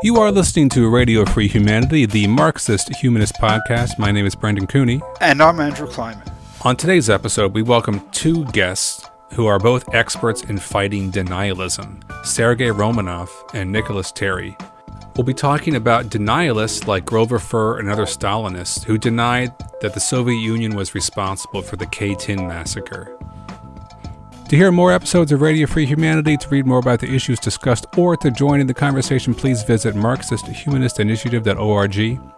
You are listening to Radio Free Humanity, the Marxist-Humanist podcast. My name is Brendan Cooney. And I'm Andrew Kleiman. On today's episode, we welcome two guests who are both experts in fighting denialism, Sergey Romanov and Nicholas Terry. We'll be talking about denialists like Grover Furr and other Stalinists who denied that the Soviet Union was responsible for the Katyn massacre. To hear more episodes of Radio Free Humanity, to read more about the issues discussed, or to join in the conversation, please visit Marxist-Humanist-Initiative.org. You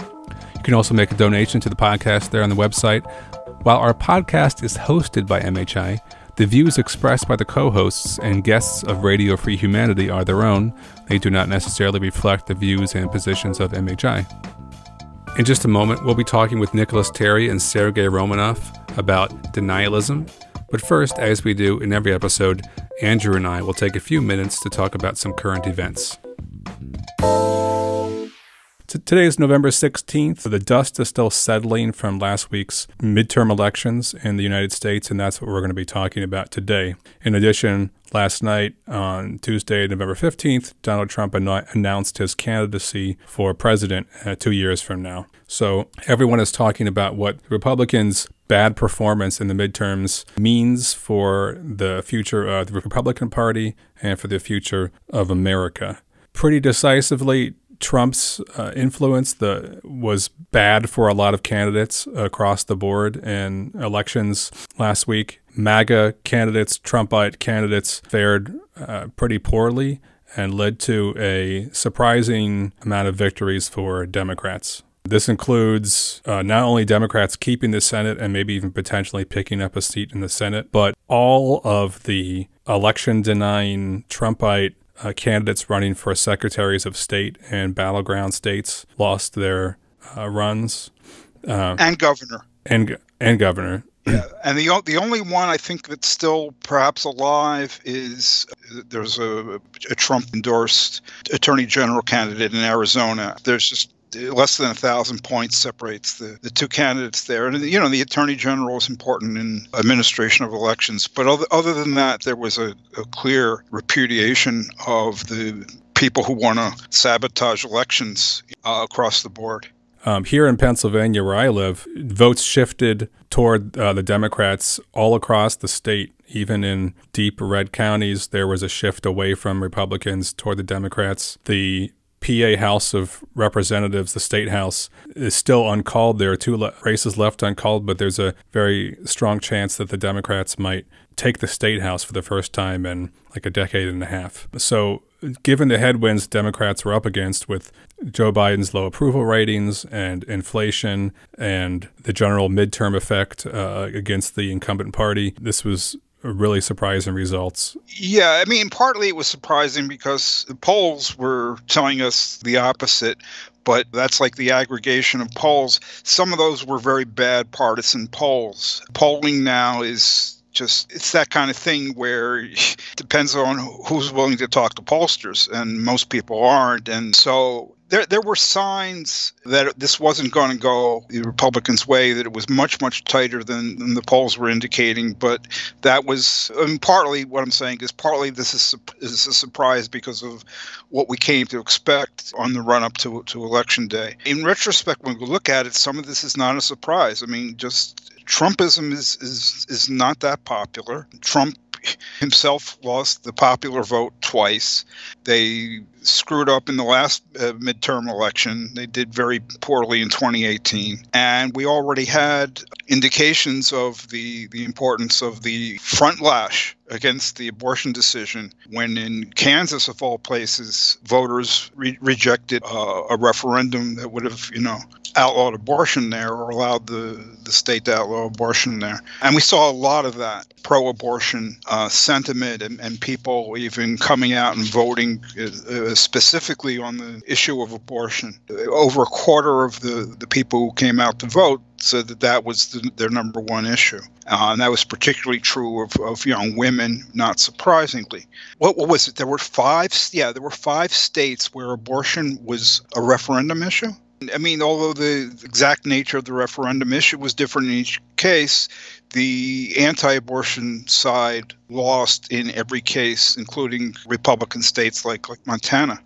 can also make a donation to the podcast there on the website. While our podcast is hosted by MHI, the views expressed by the co-hosts and guests of Radio Free Humanity are their own. They do not necessarily reflect the views and positions of MHI. In just a moment, we'll be talking with Nicholas Terry and Sergey Romanov about denialism. But first, as we do in every episode, Andrew and I will take a few minutes to talk about some current events. Today is November 16th. The dust is still settling from last week's midterm elections in the United States, and that's what we're going to be talking about today. In addition, last night on Tuesday, November 15th, Donald Trump announced his candidacy for president 2 years from now. So everyone is talking about what Republicans' bad performance in the midterms means for the future of the Republican Party and for the future of America. Pretty decisively, Trump's influence was bad for a lot of candidates across the board in elections last week. MAGA candidates, Trumpite candidates fared pretty poorly and led to a surprising amount of victories for Democrats. This includes not only Democrats keeping the Senate and maybe even potentially picking up a seat in the Senate, but all of the election-denying Trumpite candidates running for secretaries of state and battleground states lost their runs. And governor. And governor. Yeah, and the only one I think that's still perhaps alive is there's a Trump-endorsed attorney general candidate in Arizona. There's just less than 1,000 points separates the two candidates there. And, you know, the attorney general is important in administration of elections. But other than that, there was a clear repudiation of the people who want to sabotage elections across the board. Here in Pennsylvania, where I live, votes shifted toward the Democrats all across the state. Even in deep red counties, there was a shift away from Republicans toward the Democrats. The PA House of Representatives, the state house, is still uncalled. There are two races left uncalled, but there's a very strong chance that the Democrats might take the state house for the first time in like a decade and a half. So given the headwinds Democrats were up against with Joe Biden's low approval ratings and inflation and the general midterm effect against the incumbent party, this was really surprising results. Yeah, I mean, partly it was surprising because the polls were telling us the opposite, but that's like the aggregation of polls. Some of those were very bad partisan polls. Polling now is it's that kind of thing where it depends on who's willing to talk to pollsters, and most people aren't. And so there were signs that this wasn't going to go the Republicans' way, that it was much, much tighter than the polls were indicating. But that was, I mean, partly what I'm saying is partly this is a surprise because of what we came to expect on the run-up to Election Day. In retrospect, when we look at it, some of this is not a surprise. I mean, just Trumpism is not that popular. Trump himself lost the popular vote twice. They screwed up in the last midterm election. They did very poorly in 2018. And we already had indications of the importance of the front lash against the abortion decision when in Kansas, of all places, voters rejected a referendum that would have, outlawed abortion there or allowed the state to outlaw abortion there. And we saw a lot of that pro-abortion sentiment and people even coming out and voting specifically on the issue of abortion. Over a quarter of the people who came out to vote said that was their number one issue. And that was particularly true of young women, not surprisingly. What was it? There were five states where abortion was a referendum issue. I mean, although the exact nature of the referendum issue was different in each case, the anti-abortion side lost in every case, including Republican states like Montana.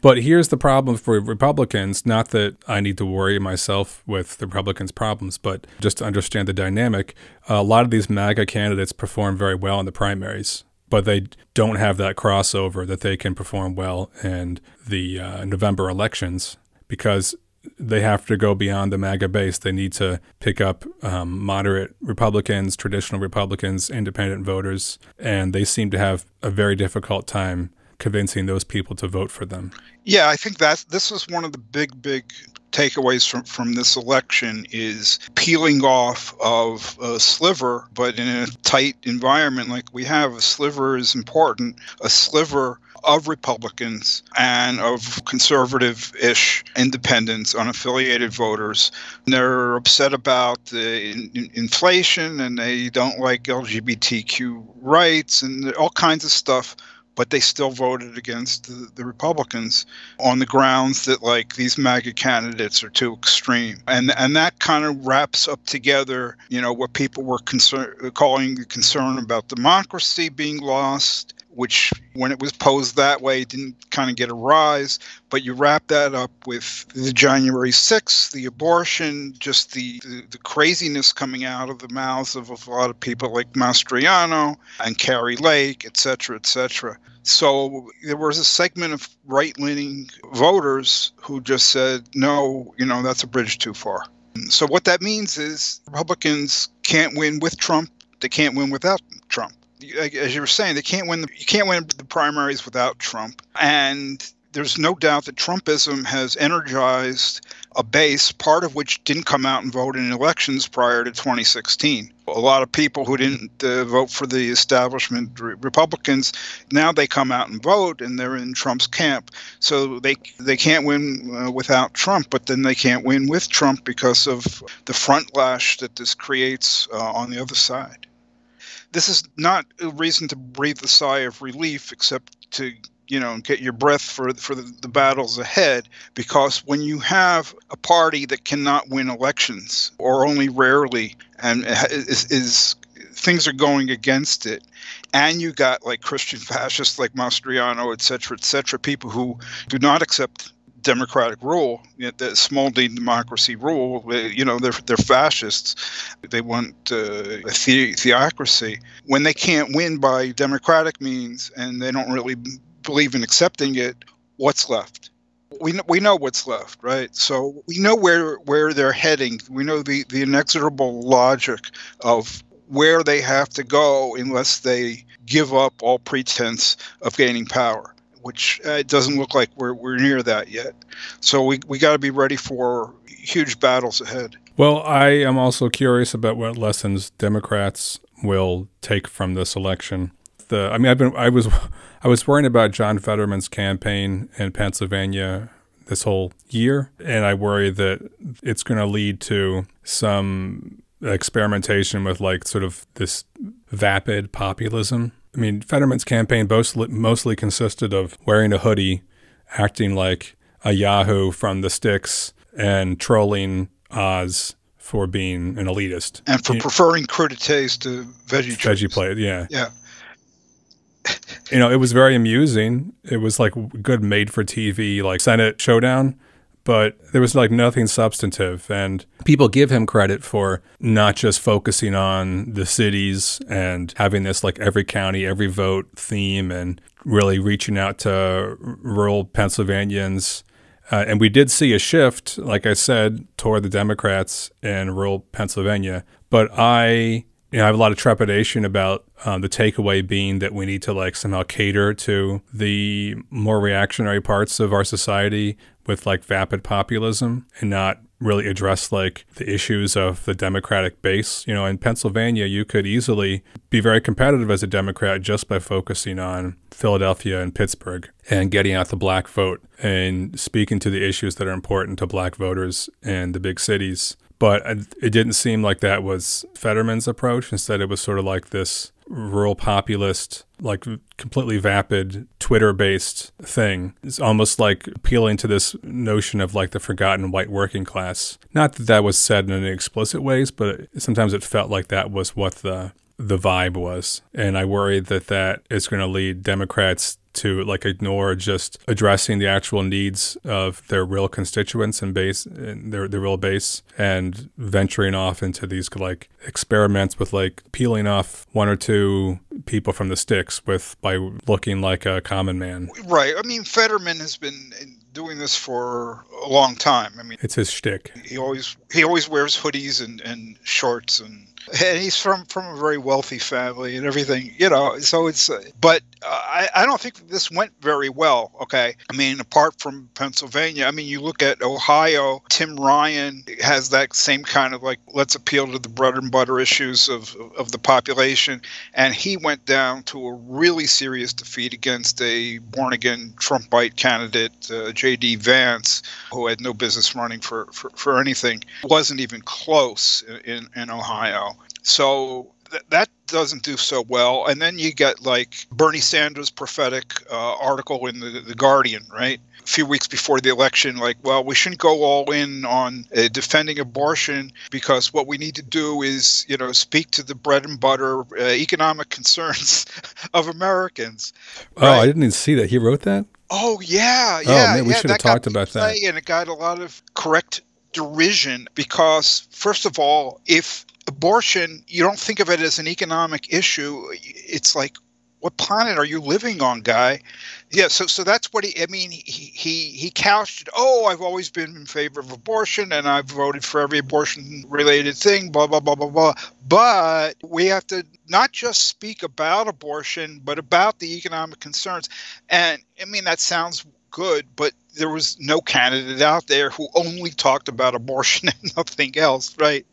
But here's the problem for Republicans, not that I need to worry myself with the Republicans' problems, but just to understand the dynamic, a lot of these MAGA candidates perform very well in the primaries, but they don't have that crossover that they can perform well in the November elections because they have to go beyond the MAGA base. They need to pick up moderate Republicans, traditional Republicans, independent voters, and they seem to have a very difficult time convincing those people to vote for them. Yeah, I think this is one of the big takeaways from this election is peeling off of a sliver, but in a tight environment like we have, a sliver is important, a sliver of Republicans and of conservative-ish independents, unaffiliated voters. And they're upset about the inflation and they don't like LGBTQ rights and all kinds of stuff, but they still voted against the Republicans on the grounds that like these MAGA candidates are too extreme. And that kind of wraps up together, what people were calling the concern about democracy being lost, which when it was posed that way didn't kind of get a rise, but you wrap that up with the January 6th, the abortion, just the craziness coming out of the mouths of a lot of people like Mastriano and Carrie Lake, et cetera, et cetera. So there was a segment of right-leaning voters who just said, no, that's a bridge too far. So what that means is Republicans can't win with Trump. They can't win without Trump. As you were saying, you can't win the primaries without Trump. And there's no doubt that Trumpism has energized a base, part of which didn't come out and vote in elections prior to 2016. A lot of people who didn't vote for the establishment Republicans, now they come out and vote, and they're in Trump's camp. So they can't win without Trump, but then they can't win with Trump because of the frontlash that this creates on the other side. This is not a reason to breathe a sigh of relief, except to get your breath for the battles ahead, because when you have a party that cannot win elections or only rarely, and is things are going against it, and you got like Christian fascists like Mastriano, et cetera, people who do not accept democratic rule, the small d democracy rule, they're fascists. They want a theocracy. When they can't win by democratic means and they don't really believe in accepting it, what's left? We know what's left, right? So we know where they're heading. We know the inexorable logic of where they have to go unless they give up all pretense of gaining power, which it doesn't look like we're near that yet. So we got to be ready for huge battles ahead. Well, I am also curious about what lessons Democrats will take from this election. I was worrying about John Fetterman's campaign in Pennsylvania this whole year, and I worry that it's going to lead to some experimentation with like sort of this vapid populism. I mean, Fetterman's campaign mostly consisted of wearing a hoodie, acting like a Yahoo from the sticks, and trolling Oz for being an elitist. And for preferring crudités to veggie plate, yeah. Yeah. It was very amusing. It was like good made-for-TV, like Senate showdown, but there was like nothing substantive. And people give him credit for not just focusing on the cities and having this like every county, every vote theme and really reaching out to rural Pennsylvanians. And we did see a shift, like I said, toward the Democrats in rural Pennsylvania. But I have a lot of trepidation about the takeaway being that we need to like somehow cater to the more reactionary parts of our society with like vapid populism and not really address like the issues of the Democratic base. In Pennsylvania, you could easily be very competitive as a Democrat just by focusing on Philadelphia and Pittsburgh and getting out the black vote and speaking to the issues that are important to black voters in the big cities. But it didn't seem like that was Fetterman's approach. Instead, it was sort of like this rural populist, like completely vapid, Twitter-based thing. It's almost like appealing to this notion of like the forgotten white working class. Not that that was said in any explicit ways, but sometimes it felt like that was what the vibe was. And I worry that that is going to lead Democrats to like ignore just addressing the actual needs of their real constituents and base, their real base, and venturing off into these like experiments with like peeling off one or two people from the sticks by looking like a common man. Right. I mean, Fetterman has been doing this for a long time. I mean, it's his shtick. He always wears hoodies and shorts, and he's from a very wealthy family and everything, so it's but I don't think this went very well. Okay, I mean, apart from Pennsylvania, I mean, you look at Ohio. Tim Ryan has that same kind of like, let's appeal to the bread and butter issues of the population, and he went down to a really serious defeat against a born again Trumpite candidate, J.D. Vance, who had no business running for anything. Wasn't even close in Ohio. So that doesn't do so well. And then you get like Bernie Sanders' prophetic article in the Guardian, right? A few weeks before the election, like, well, we shouldn't go all in on defending abortion because what we need to do is, speak to the bread and butter economic concerns of Americans. Right? Oh, I didn't even see that. He wrote that? Oh, yeah. Oh, man, we should have talked about that. And it got a lot of correct derision because, first of all, if abortion, you don't think of it as an economic issue, it's like, what planet are you living on, guy? Yeah, so that's what he couched it. Oh, I've always been in favor of abortion, and I've voted for every abortion-related thing, blah, blah, blah, blah, blah. But we have to not just speak about abortion, but about the economic concerns. And, I mean, that sounds good, but there was no candidate out there who only talked about abortion and nothing else, right?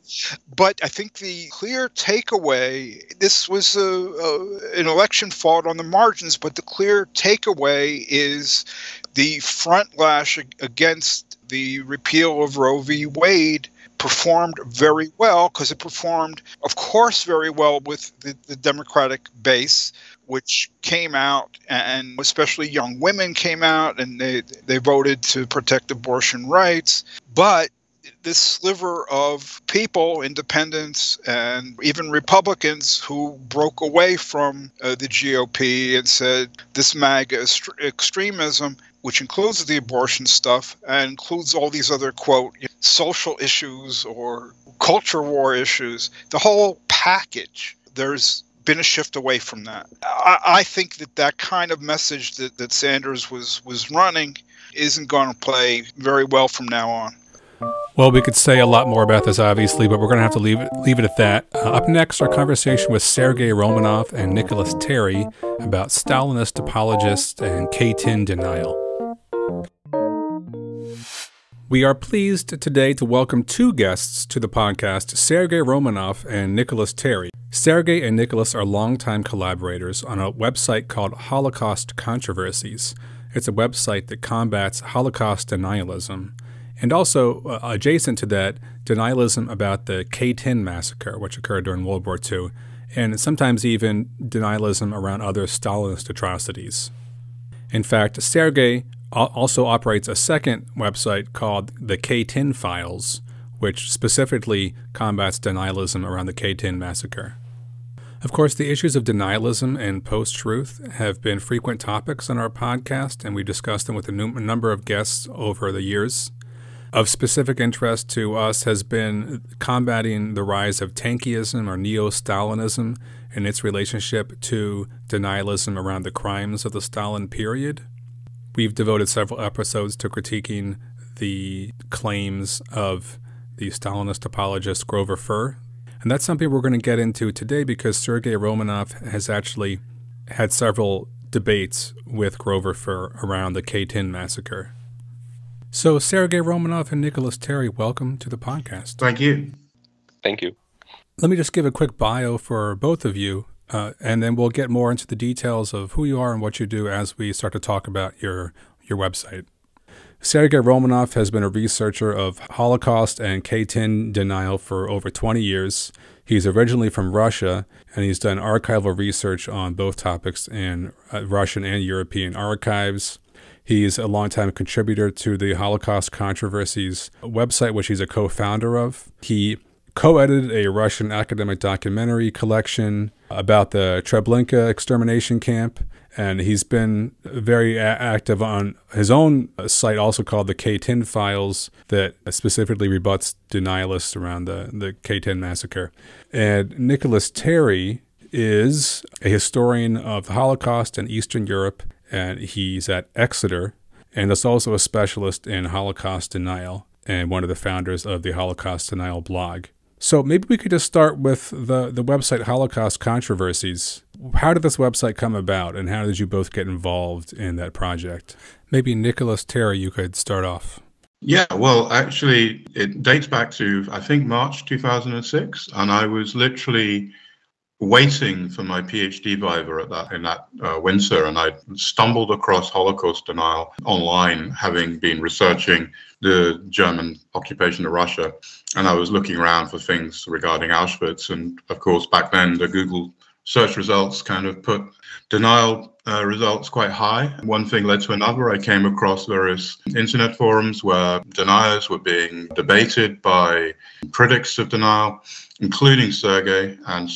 But I think the clear takeaway, this was an election fought on the margins, but the clear takeaway is the front lash against the repeal of Roe v. Wade performed very well, because it performed, of course, very well with the Democratic base, which came out, and especially young women came out, and they voted to protect abortion rights. But this sliver of people, independents and even Republicans, who broke away from the GOP and said this MAGA extremism, which includes the abortion stuff and includes all these other, quote, social issues or culture war issues, the whole package, there's been a shift away from that. I think that kind of message that Sanders was running isn't going to play very well from now on. Well, we could say a lot more about this, obviously, but we're going to have to leave it at that. Up next, our conversation with Sergey Romanov and Nicholas Terry about Stalinist apologists and K-10 denial. We are pleased today to welcome two guests to the podcast, Sergey Romanov and Nicholas Terry. Sergey and Nicholas are longtime collaborators on a website called Holocaust Controversies. It's a website that combats Holocaust denialism. And also, adjacent to that, denialism about the K-10 massacre, which occurred during World War II, and sometimes even denialism around other Stalinist atrocities. In fact, Sergey also operates a second website called the K-10 Files, which specifically combats denialism around the K-10 massacre. Of course, the issues of denialism and post-truth have been frequent topics on our podcast, and we discussed them with a number of guests over the years. Of specific interest to us has been combating the rise of Tankieism or Neo-Stalinism and its relationship to denialism around the crimes of the Stalin period. We've devoted several episodes to critiquing the claims of the Stalinist apologist Grover Furr. And that's something we're going to get into today because Sergey Romanov has actually had several debates with Grover Furr around the K-10 massacre. So Sergey Romanov and Nicholas Terry, welcome to the podcast. Thank you. Thank you. Let me just give a quick bio for both of you, and then we'll get more into the details of who you are and what you do as we start to talk about your website. Sergey Romanov has been a researcher of Holocaust and K-10 denial for over 20 years. He's originally from Russia, and he's done archival research on both topics in Russian and European archives. He's a longtime contributor to the Holocaust Controversies website, which he's a co-founder of. He co-edited a Russian academic documentary collection about the Treblinka extermination camp, And he's been very active on his own site, also called the K-10 Files, that specifically rebuts denialists around the K-10 massacre. And Nicholas Terry is a historian of the Holocaust in Eastern Europe, and he's at Exeter, and is also a specialist in Holocaust denial and one of the founders of the Holocaust Denial blog. So maybe we could just start with the website Holocaust Controversies. How did this website come about, and how did you both get involved in that project? Maybe Nicholas Terry, you could start off. Yeah, well, actually, it dates back to, I think, March 2006, and I was literally waiting for my PhD viva in that Windsor, and I stumbled across Holocaust denial online, having been researching the German occupation of Russia, and I was looking around for things regarding Auschwitz, and of course back then the Google search results kind of put denial results quite high. One thing led to another. I came across various internet forums where deniers were being debated by critics of denial, including Sergey and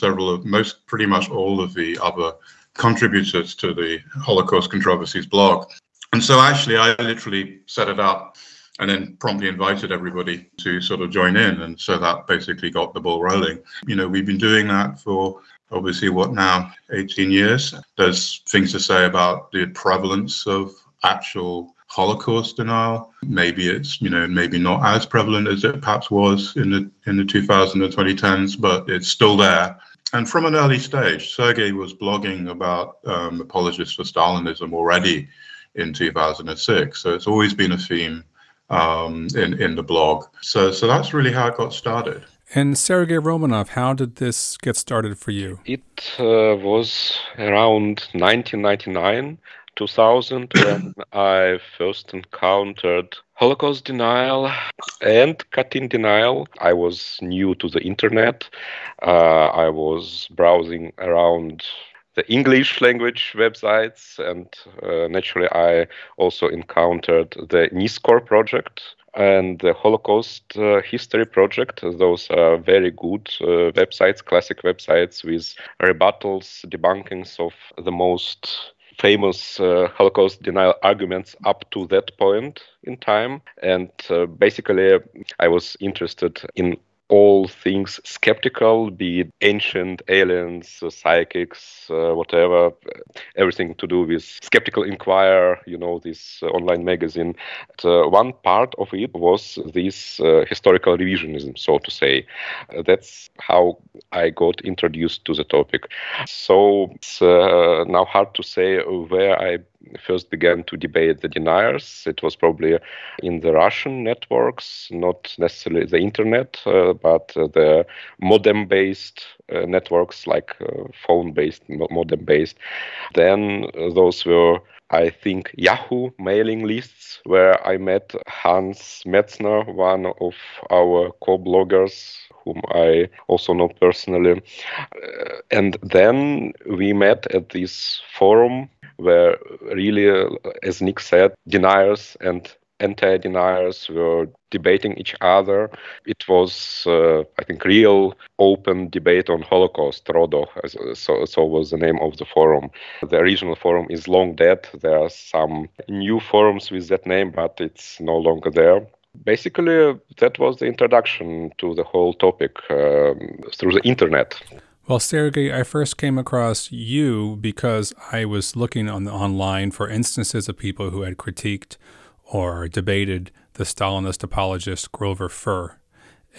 pretty much all of the other contributors to the Holocaust Controversies blog. And so actually I literally set it up and then promptly invited everybody to sort of join in. And so that basically got the ball rolling. You know, we've been doing that for obviously, 18 years. There's things to say about the prevalence of actual Holocaust denial. Maybe it's, maybe not as prevalent as it perhaps was in the 2000s and 2010s, but it's still there. And from an early stage, Sergey was blogging about apologists for Stalinism already in 2006. So it's always been a theme in the blog. So that's really how it got started. And Sergey Romanov, how did this get started for you? It was around 1999, 2000, when I first encountered Holocaust denial and Katyn denial. I was new to the internet. I was browsing around the English language websites, and naturally I also encountered the NISCOR project and the Holocaust History Project. Those are very good websites, classic websites with rebuttals, debunkings of the most famous Holocaust denial arguments up to that point in time. And basically, I was interested in all things skeptical, be it ancient aliens, psychics, whatever, everything to do with Skeptical Inquirer, this online magazine. One part of it was this historical revisionism, so to say. That's how I got introduced to the topic. So it's now hard to say where I first began to debate the deniers. It was probably in the Russian networks, not necessarily the internet, but the modem-based networks, like phone-based, modem-based. Then those were, I think, Yahoo mailing lists, where I met Hans Metzner, one of our co-bloggers, whom I also know personally. And then we met at this forum where really, as Nick said, deniers and anti-deniers were debating each other. It was, I think, real open debate on Holocaust, Rodo, so was the name of the forum. The original forum is long dead. There are some new forums with that name, but it's no longer there. Basically, that was the introduction to the whole topic through the internet. Well, Sergey, I first came across you because I was looking online for instances of people who had critiqued or debated the Stalinist apologist Grover Furr.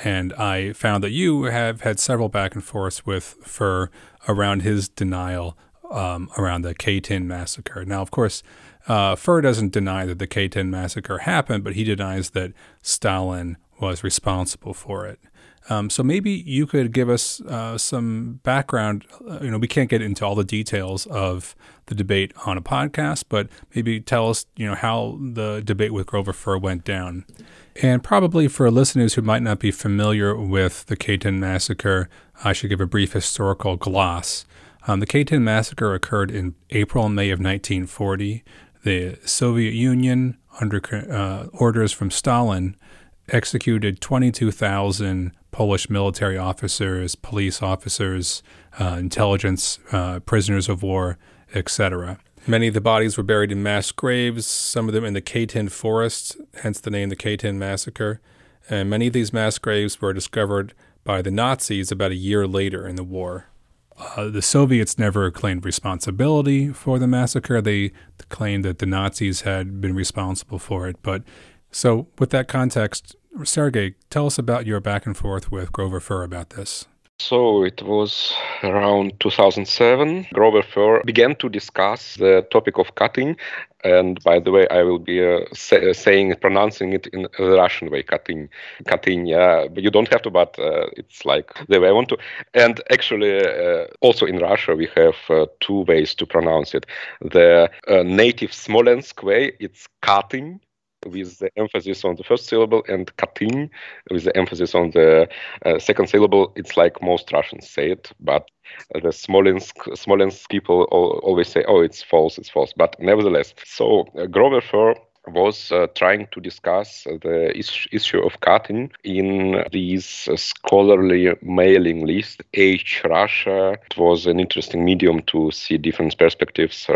And I found that you have had several back and forths with Furr around his denial around the K-10 massacre. Now, of course, Furr doesn't deny that the K-10 massacre happened, but he denies that Stalin was responsible for it. So maybe you could give us some background. We can't get into all the details of the debate on a podcast, but maybe tell us, how the debate with Grover Furr went down. And probably for listeners who might not be familiar with the K-10 massacre, I should give a brief historical gloss. The K-10 massacre occurred in April and May of 1940. The Soviet Union, under orders from Stalin, executed 22,000 Polish military officers, police officers, intelligence, prisoners of war, etc. Many of the bodies were buried in mass graves, some of them in the Katyn forest, hence the name the Katyn massacre. And many of these mass graves were discovered by the Nazis about a year later in the war. The Soviets never claimed responsibility for the massacre. They claimed that the Nazis had been responsible for it. But so with that context, Sergey, tell us about your back and forth with Grover Furr about this. So it was around 2007. Grover Furr began to discuss the topic of cutting. And by the way, I will be pronouncing it in the Russian way, cutting, yeah. But you don't have to, but it's like the way I want to. And actually, also in Russia, we have two ways to pronounce it. The native Smolensk way, it's cutting, with the emphasis on the first syllable, and katin with the emphasis on the second syllable. It's like most Russians say it, but the Smolensk people always say, oh, it's false. But nevertheless, so Grover Furr was trying to discuss the issue of cutting in these scholarly mailing list, H Russia. It was an interesting medium to see different perspectives,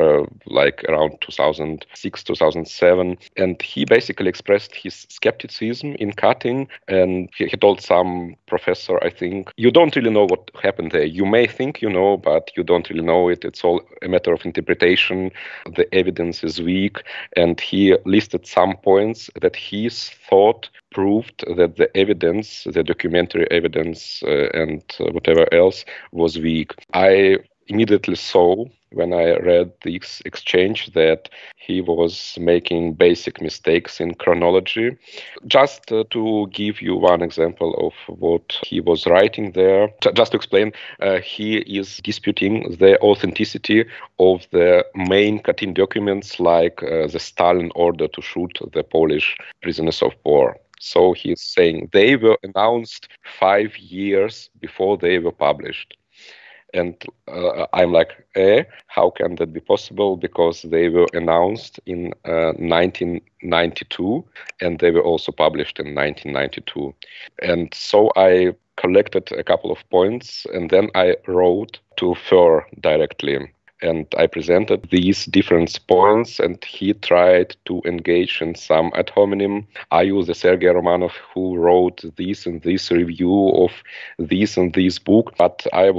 like around 2006, 2007. And he basically expressed his skepticism in cutting. And he told some professor, I think, you don't really know what happened there. You may think you know, but you don't really know it. It's all a matter of interpretation. The evidence is weak. And he listed some points that he thought proved that the evidence, the documentary evidence and whatever else was weak. I immediately saw when I read this exchange that he was making basic mistakes in chronology. Just to give you one example of what he was writing there, just to explain, he is disputing the authenticity of the main Katyn documents, like the Stalin order to shoot the Polish prisoners of war. So he's saying they were announced 5 years before they were published. And I'm like, how can that be possible? Because they were announced in 1992, and they were also published in 1992. And so I collected a couple of points, and then I wrote to Furr directly. And I presented these different points, and he tried to engage in some ad hominem. I used the Sergey Romanov, who wrote this and this review of this and this book, but I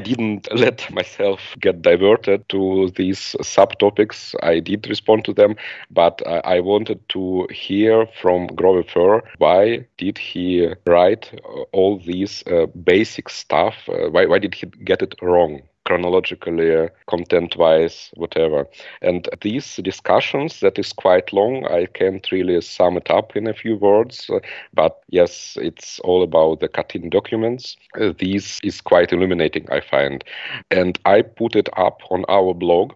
didn't let myself get diverted to these subtopics. I did respond to them, but I wanted to hear from Grover Furr, why did he write all these basic stuff? Why did he get it wrong? Chronologically, content-wise, whatever. And these discussions, that is quite long. I can't really sum it up in a few words, but yes, it's all about the Katyn documents. This is quite illuminating, I find. And I put it up on our blog.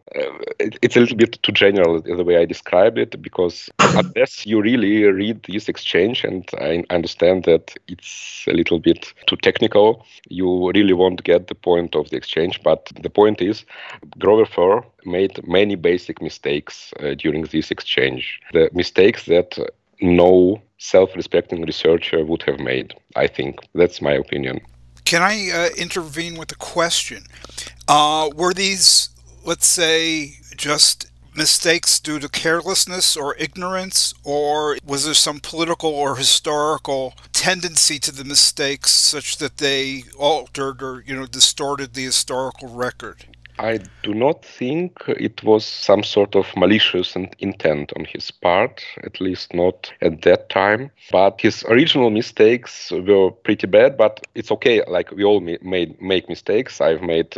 It's a little bit too general the way I describe it, because unless you really read this exchange, and I understand that it's a little bit too technical, you really won't get the point of the exchange. But the point is, Grover Furr made many basic mistakes during this exchange. The mistakes that no self-respecting researcher would have made, I think. That's my opinion. Can I intervene with a question? Were these, let's say, just mistakes due to carelessness or ignorance, or was there some political or historical tendency to the mistakes such that they altered or, distorted the historical record? I do not think it was some sort of malicious intent on his part, at least not at that time. But his original mistakes were pretty bad, but it's okay. Like, we all make mistakes. I've made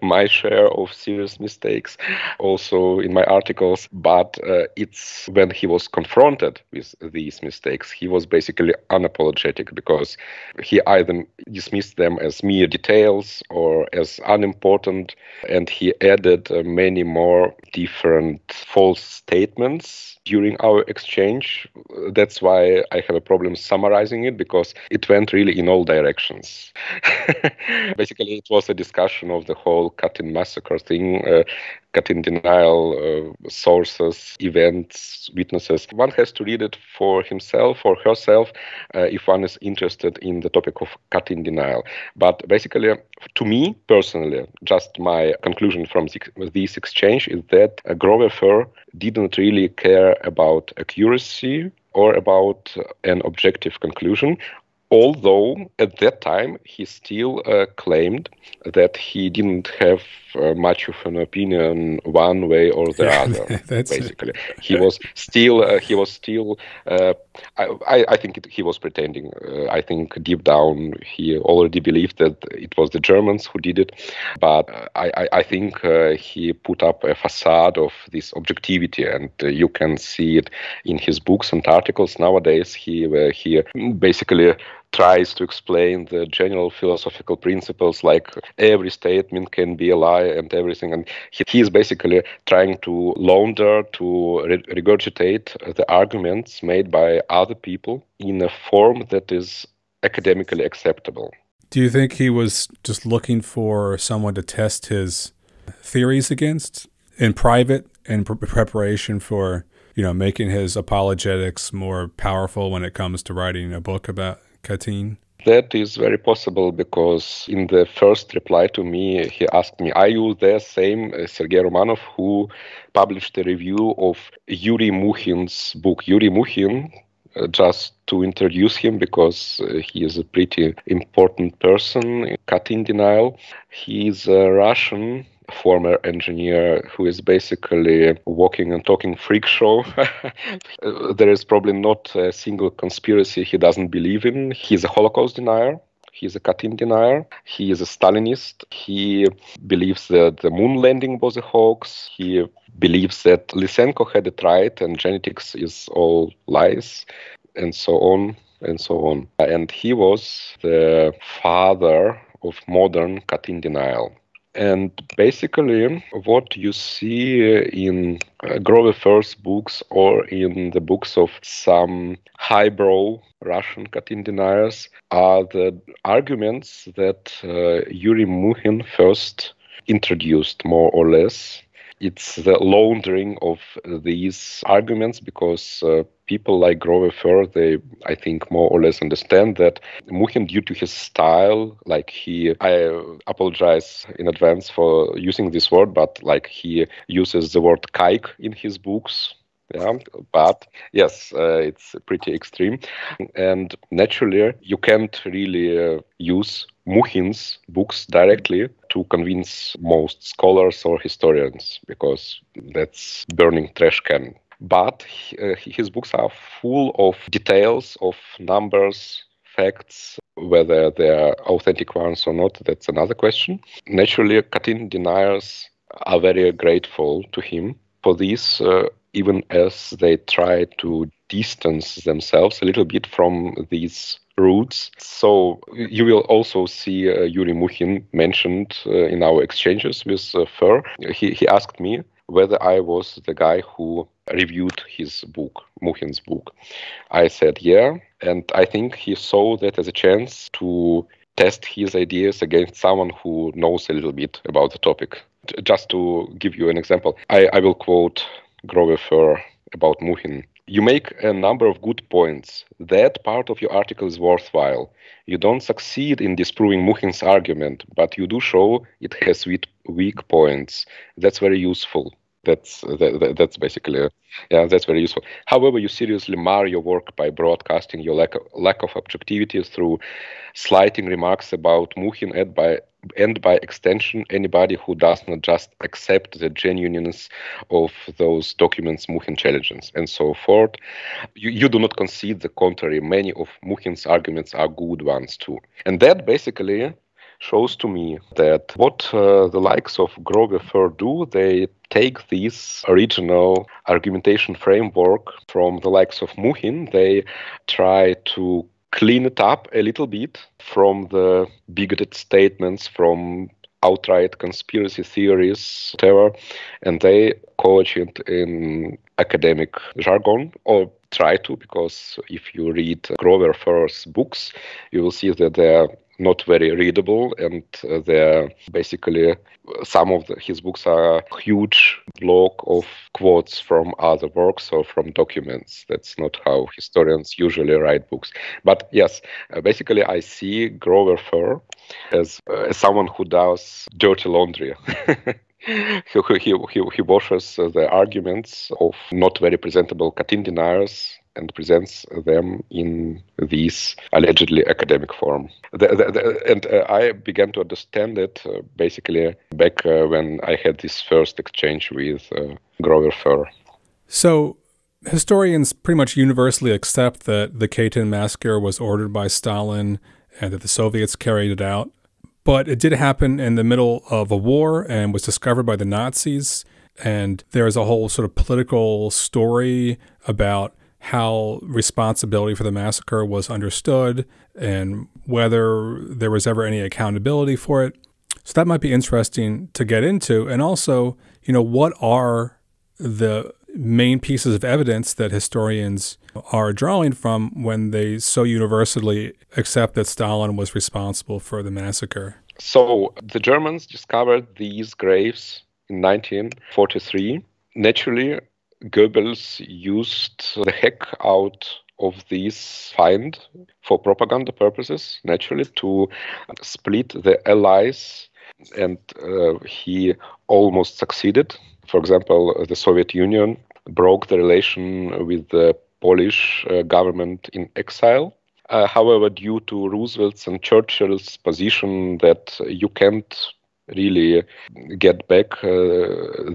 my share of serious mistakes also in my articles. But it's when he was confronted with these mistakes, he was basically unapologetic, because he either dismissed them as mere details or as unimportant, and he added many more different false statements during our exchange. That's why I have a problem summarizing it, because it went really in all directions. Basically, it was a discussion of the whole Katyn massacre thing, Katyn denial, sources, events, witnesses. One has to read it for himself or herself if one is interested in the topic of Katyn denial. But basically, To me personally, just my conclusion from this exchange is that Grover didn't really care about accuracy or about an objective conclusion. Although at that time he still claimed that he didn't have much of an opinion one way or the other. Basically, he was still. I think he was pretending. I think deep down he already believed that it was the Germans who did it, but I think he put up a facade of this objectivity, and you can see it in his books and articles nowadays. He basically tries to explain the general philosophical principles, like every statement can be a lie and everything. And he is basically trying to launder, to regurgitate the arguments made by other people in a form that is academically acceptable. Do you think he was just looking for someone to test his theories against in private in preparation for, making his apologetics more powerful when it comes to writing a book about Katyn? That is very possible, because in the first reply to me, he asked me, are you the same Sergey Romanov who published a review of Yuri Mukhin's book? Yuri Mukhin, just to introduce him, because he is a pretty important person in Katyn denial. He is a Russian former engineer who is basically walking and talking freak show. There is probably not a single conspiracy he doesn't believe in. He's a Holocaust denier. He's a Katyn denier. He is a Stalinist. He believes that the moon landing was a hoax. He believes that Lysenko had it right and genetics is all lies, and so on and so on. And he was the father of modern Katyn denial. And basically, what you see in Grover-Fir's books or in the books of some highbrow Russian Katyn deniers are the arguments that Yuri Mukhin first introduced, more or less. It's the laundering of these arguments, because people like Grover, they, I think, more or less understand that Mukhin, due to his style, I apologize in advance for using this word, but he uses the word kaik in his books. Yeah, but yes, it's pretty extreme. And naturally, you can't really use Mukhin's books directly to convince most scholars or historians, because that's burning trash can. But his books are full of details, of numbers, facts. Whether they're authentic ones or not, that's another question. Naturally, Katyn deniers are very grateful to him for this, even as they try to distance themselves a little bit from these roots. So you will also see Yuri Mukhin mentioned in our exchanges with Fer. He asked me whether I was the guy who reviewed his book, Mukhin's book. I said yeah, and I think he saw that as a chance to test his ideas against someone who knows a little bit about the topic. Just to give you an example, I will quote Grover about Mukhin. You make a number of good points. That part of your article is worthwhile. You don't succeed in disproving Mukhin's argument, but you do show it has weak points. That's very useful. That's basically, that's very useful. However, you seriously mar your work by broadcasting your lack of objectivity through slighting remarks about Mukhin and by extension, anybody who does not just accept the genuineness of those documents Mukhin challenges, and so forth. You do not concede the contrary. Many of Mukhin's arguments are good ones too. And that basically shows to me that what the likes of Grover do, they take this original argumentation framework from the likes of Mukhin. They try to clean it up a little bit from the bigoted statements, from outright conspiracy theories, whatever, and they coach it in academic jargon, or try to, because if you read Grover Furr's books, you will see that they're not very readable, and they're basically, some of his books are a huge block of quotes from other works or from documents. That's not how historians usually write books. But yes, basically I see Grover Furr as someone who does dirty laundry. He washes the arguments of not very presentable Katyn deniers and presents them in this allegedly academic form. I began to understand it basically back when I had this first exchange with Grover Furr. So historians pretty much universally accept that the Katyn massacre was ordered by Stalin and that the Soviets carried it out. But it did happen in the middle of a war and was discovered by the Nazis. And there's a whole sort of political story about how responsibility for the massacre was understood and whether there was ever any accountability for it. So that might be interesting to get into. And also, what are the main pieces of evidence that historians are drawing from when they so universally accept that Stalin was responsible for the massacre? So the Germans discovered these graves in 1943. Naturally, Goebbels used the heck out of this find for propaganda purposes, naturally, to split the Allies, and he almost succeeded. For example, the Soviet Union broke the relation with the Polish government in exile. However, due to Roosevelt's and Churchill's position that you can't really get back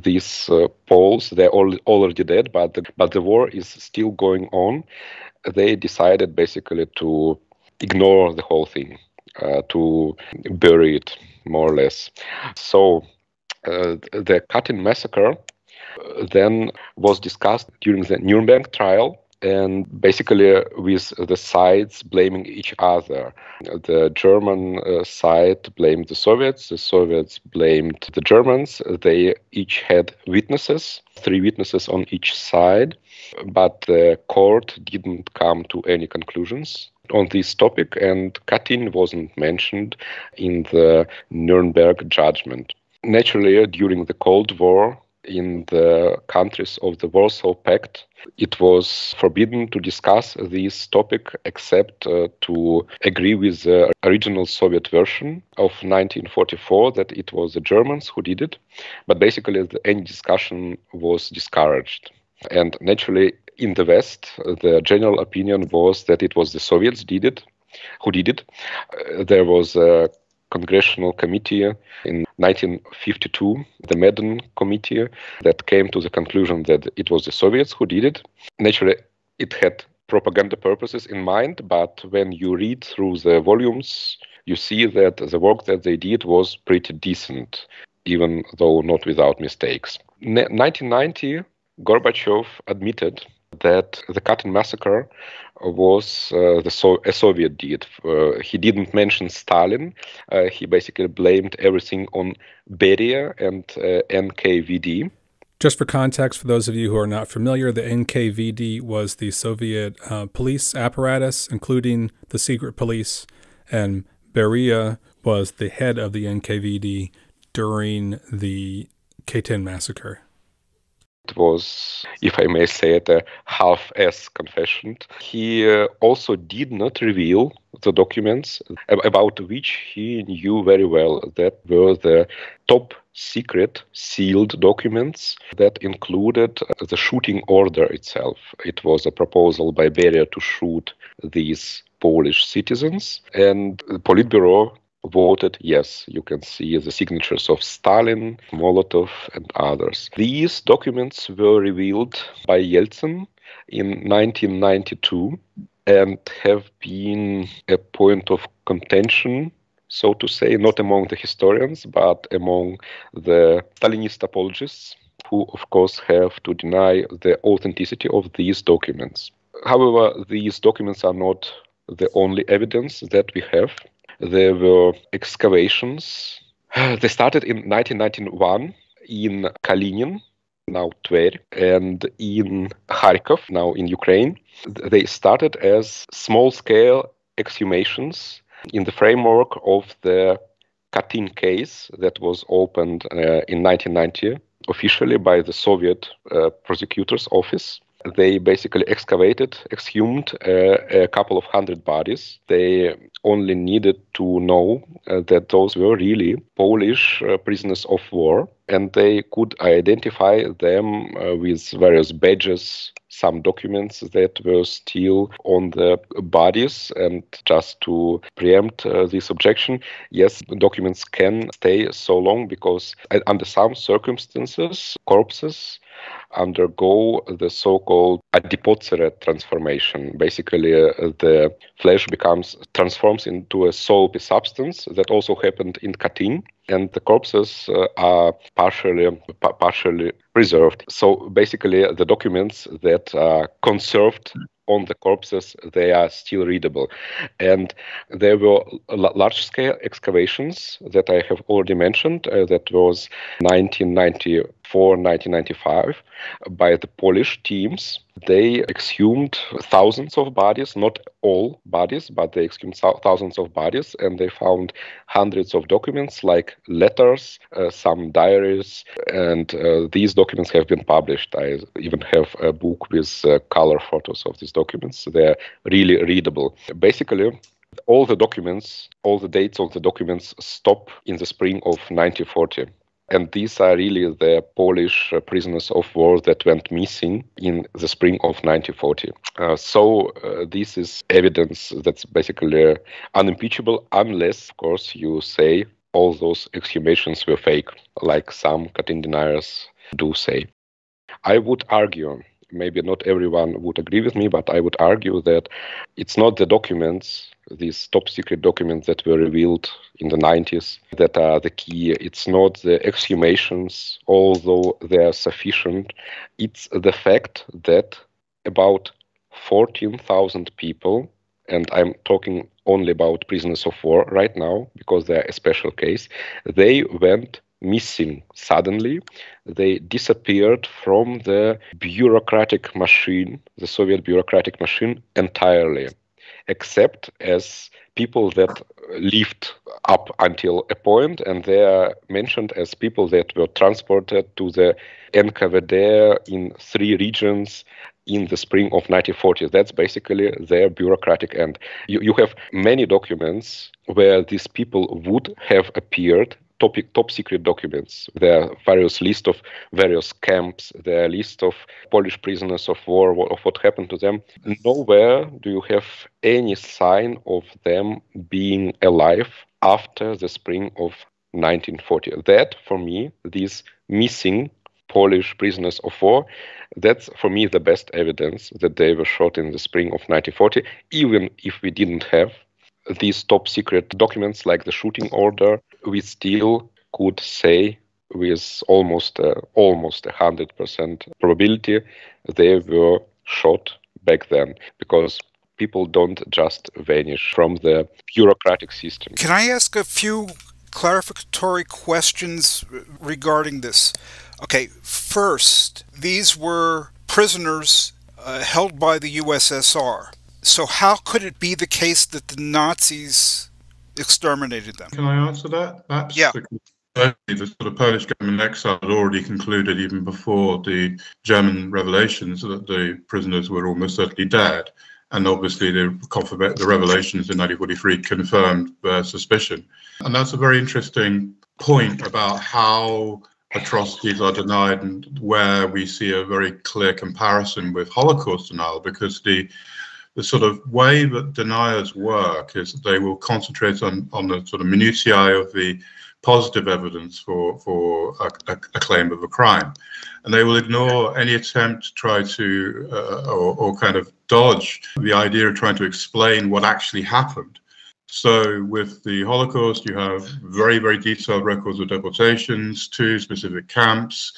these Poles, they're already dead, but the war is still going on, they decided basically to ignore the whole thing, to bury it, more or less. So the Katyn massacre then was discussed during the Nuremberg trial, and basically with the sides blaming each other. The German side blamed the Soviets blamed the Germans. They each had witnesses, 3 witnesses on each side, but the court didn't come to any conclusions on this topic, and Katyn wasn't mentioned in the Nuremberg judgment. Naturally, during the Cold War, in the countries of the Warsaw Pact, it was forbidden to discuss this topic except to agree with the original Soviet version of 1944 that it was the Germans who did it. But basically, any discussion was discouraged. And naturally, in the West, the general opinion was that it was the Soviets who did it. There was a congressional committee in 1952, the Medan Committee, that came to the conclusion that it was the Soviets who did it. Naturally, it had propaganda purposes in mind, but when you read through the volumes, you see that the work that they did was pretty decent, even though not without mistakes. 1990, Gorbachev admitted that the Katyn massacre was a Soviet deed. He didn't mention Stalin. He basically blamed everything on Beria and NKVD. Just for context, for those of you who are not familiar, the NKVD was the Soviet police apparatus, including the secret police, and Beria was the head of the NKVD during the Katyn massacre. It was, if I may say it, a half-ass confession. He also did not reveal the documents about which he knew very well that were the top secret sealed documents that included the shooting order itself. It was a proposal by Beria to shoot these Polish citizens, and the Politburo voted yes. You can see the signatures of Stalin, Molotov, and others. These documents were revealed by Yeltsin in 1992 and have been a point of contention, so to say, not among the historians, but among the Stalinist apologists, who, of course, have to deny the authenticity of these documents. However, these documents are not the only evidence that we have. There were excavations. They started in 1991 in Kalinin, now Tver, and in Kharkov, now in Ukraine. They started as small-scale exhumations in the framework of the Katyn case that was opened in 1990 officially by the Soviet prosecutor's office. They basically exhumed a couple of hundred bodies. They only needed to know that those were really Polish prisoners of war, and they could identify them with various badges, some documents that were still on the bodies. And just to preempt this objection, yes, documents can stay so long because under some circumstances, corpses undergo the so-called adipocere transformation. Basically, the flesh transforms into a soapy substance. That also happened in Katyn, and the corpses are partially preserved. So basically, the documents that are conserved on the corpses, they are still readable. And there were large-scale excavations that I have already mentioned. That was 1994, 1995, by the Polish teams. They exhumed thousands of bodies, not all bodies, but they exhumed thousands of bodies, and they found hundreds of documents like letters, some diaries, and these documents have been published. I even have a book with color photos of these documents. They're really readable. Basically, all the dates of the documents stop in the spring of 1940. And these are really the Polish prisoners of war that went missing in the spring of 1940. So this is evidence that's basically unimpeachable, unless, of course, you say all those exhumations were fake, like some Katyn deniers do say. I would argue, maybe not everyone would agree with me, but I would argue that it's not the documents, these top secret documents that were revealed in the 90s, that are the key. It's not the exhumations, although they are sufficient. It's the fact that about 14,000 people, and I'm talking only about prisoners of war right now because they're a special case, they went missing suddenly. They disappeared from the bureaucratic machine, the Soviet bureaucratic machine, entirely, except as people that lived up until a point, and they are mentioned as people that were transported to the NKVD in 3 regions in the spring of 1940. That's basically their bureaucratic end. You have many documents where these people would have appeared, top secret documents. There are various lists of various camps, there are lists of Polish prisoners of war, of what happened to them. Nowhere do you have any sign of them being alive after the spring of 1940. That, for me, these missing Polish prisoners of war, that's, for me, the best evidence that they were shot in the spring of 1940, even if we didn't have these top secret documents like the shooting order. We still could say with almost 100% probability they were shot back then, because people don't just vanish from the bureaucratic system. Can I ask a few clarificatory questions regarding this? Okay, first, these were prisoners held by the USSR. So how could it be the case that the Nazis exterminated them? Can I answer that? That's Yeah. The sort of Polish government exile had already concluded, even before the German revelations, that the prisoners were almost certainly dead. And obviously the revelations in 1943 confirmed their suspicion. And that's a very interesting point about how atrocities are denied, and where we see a very clear comparison with Holocaust denial, because the sort of way that deniers work is that they will concentrate on the sort of minutiae of the positive evidence for a claim of a crime, and they will ignore any attempt to try to or kind of dodge the idea of trying to explain what actually happened. So with the Holocaust, you have very, very detailed records of deportations to specific camps.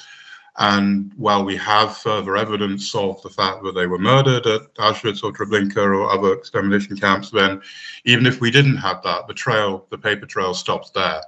And while we have further evidence of the fact that they were murdered at Auschwitz or Treblinka or other extermination camps, then even if we didn't have that, the paper trail stops there,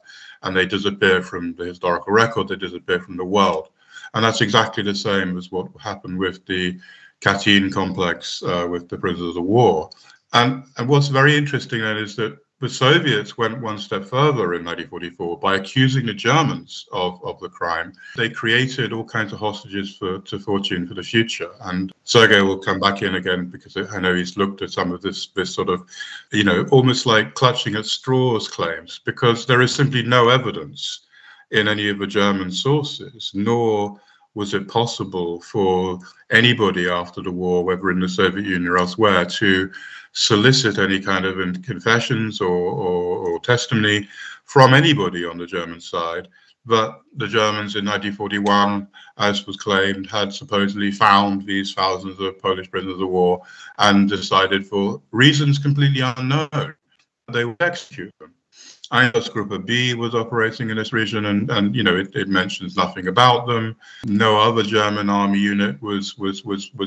and they disappear from the historical record, they disappear from the world. And that's exactly the same as what happened with the Katyn complex with the prisoners of war. And what's very interesting then is that the Soviets went one step further in 1944 by accusing the Germans of the crime. They created all kinds of hostages to fortune for the future. And Sergey will come back in again because I know he's looked at some of this sort of, almost like clutching at straws claims, because there is simply no evidence in any of the German sources, nor was it possible for anybody after the war, whether in the Soviet Union or elsewhere, to solicit any kind of confessions or testimony from anybody on the German side. But the Germans in 1941, as was claimed, had supposedly found these thousands of Polish prisoners of war and decided, for reasons completely unknown, they would execute them. Einsatzgruppe B was operating in this region, and it mentions nothing about them. No other German army unit was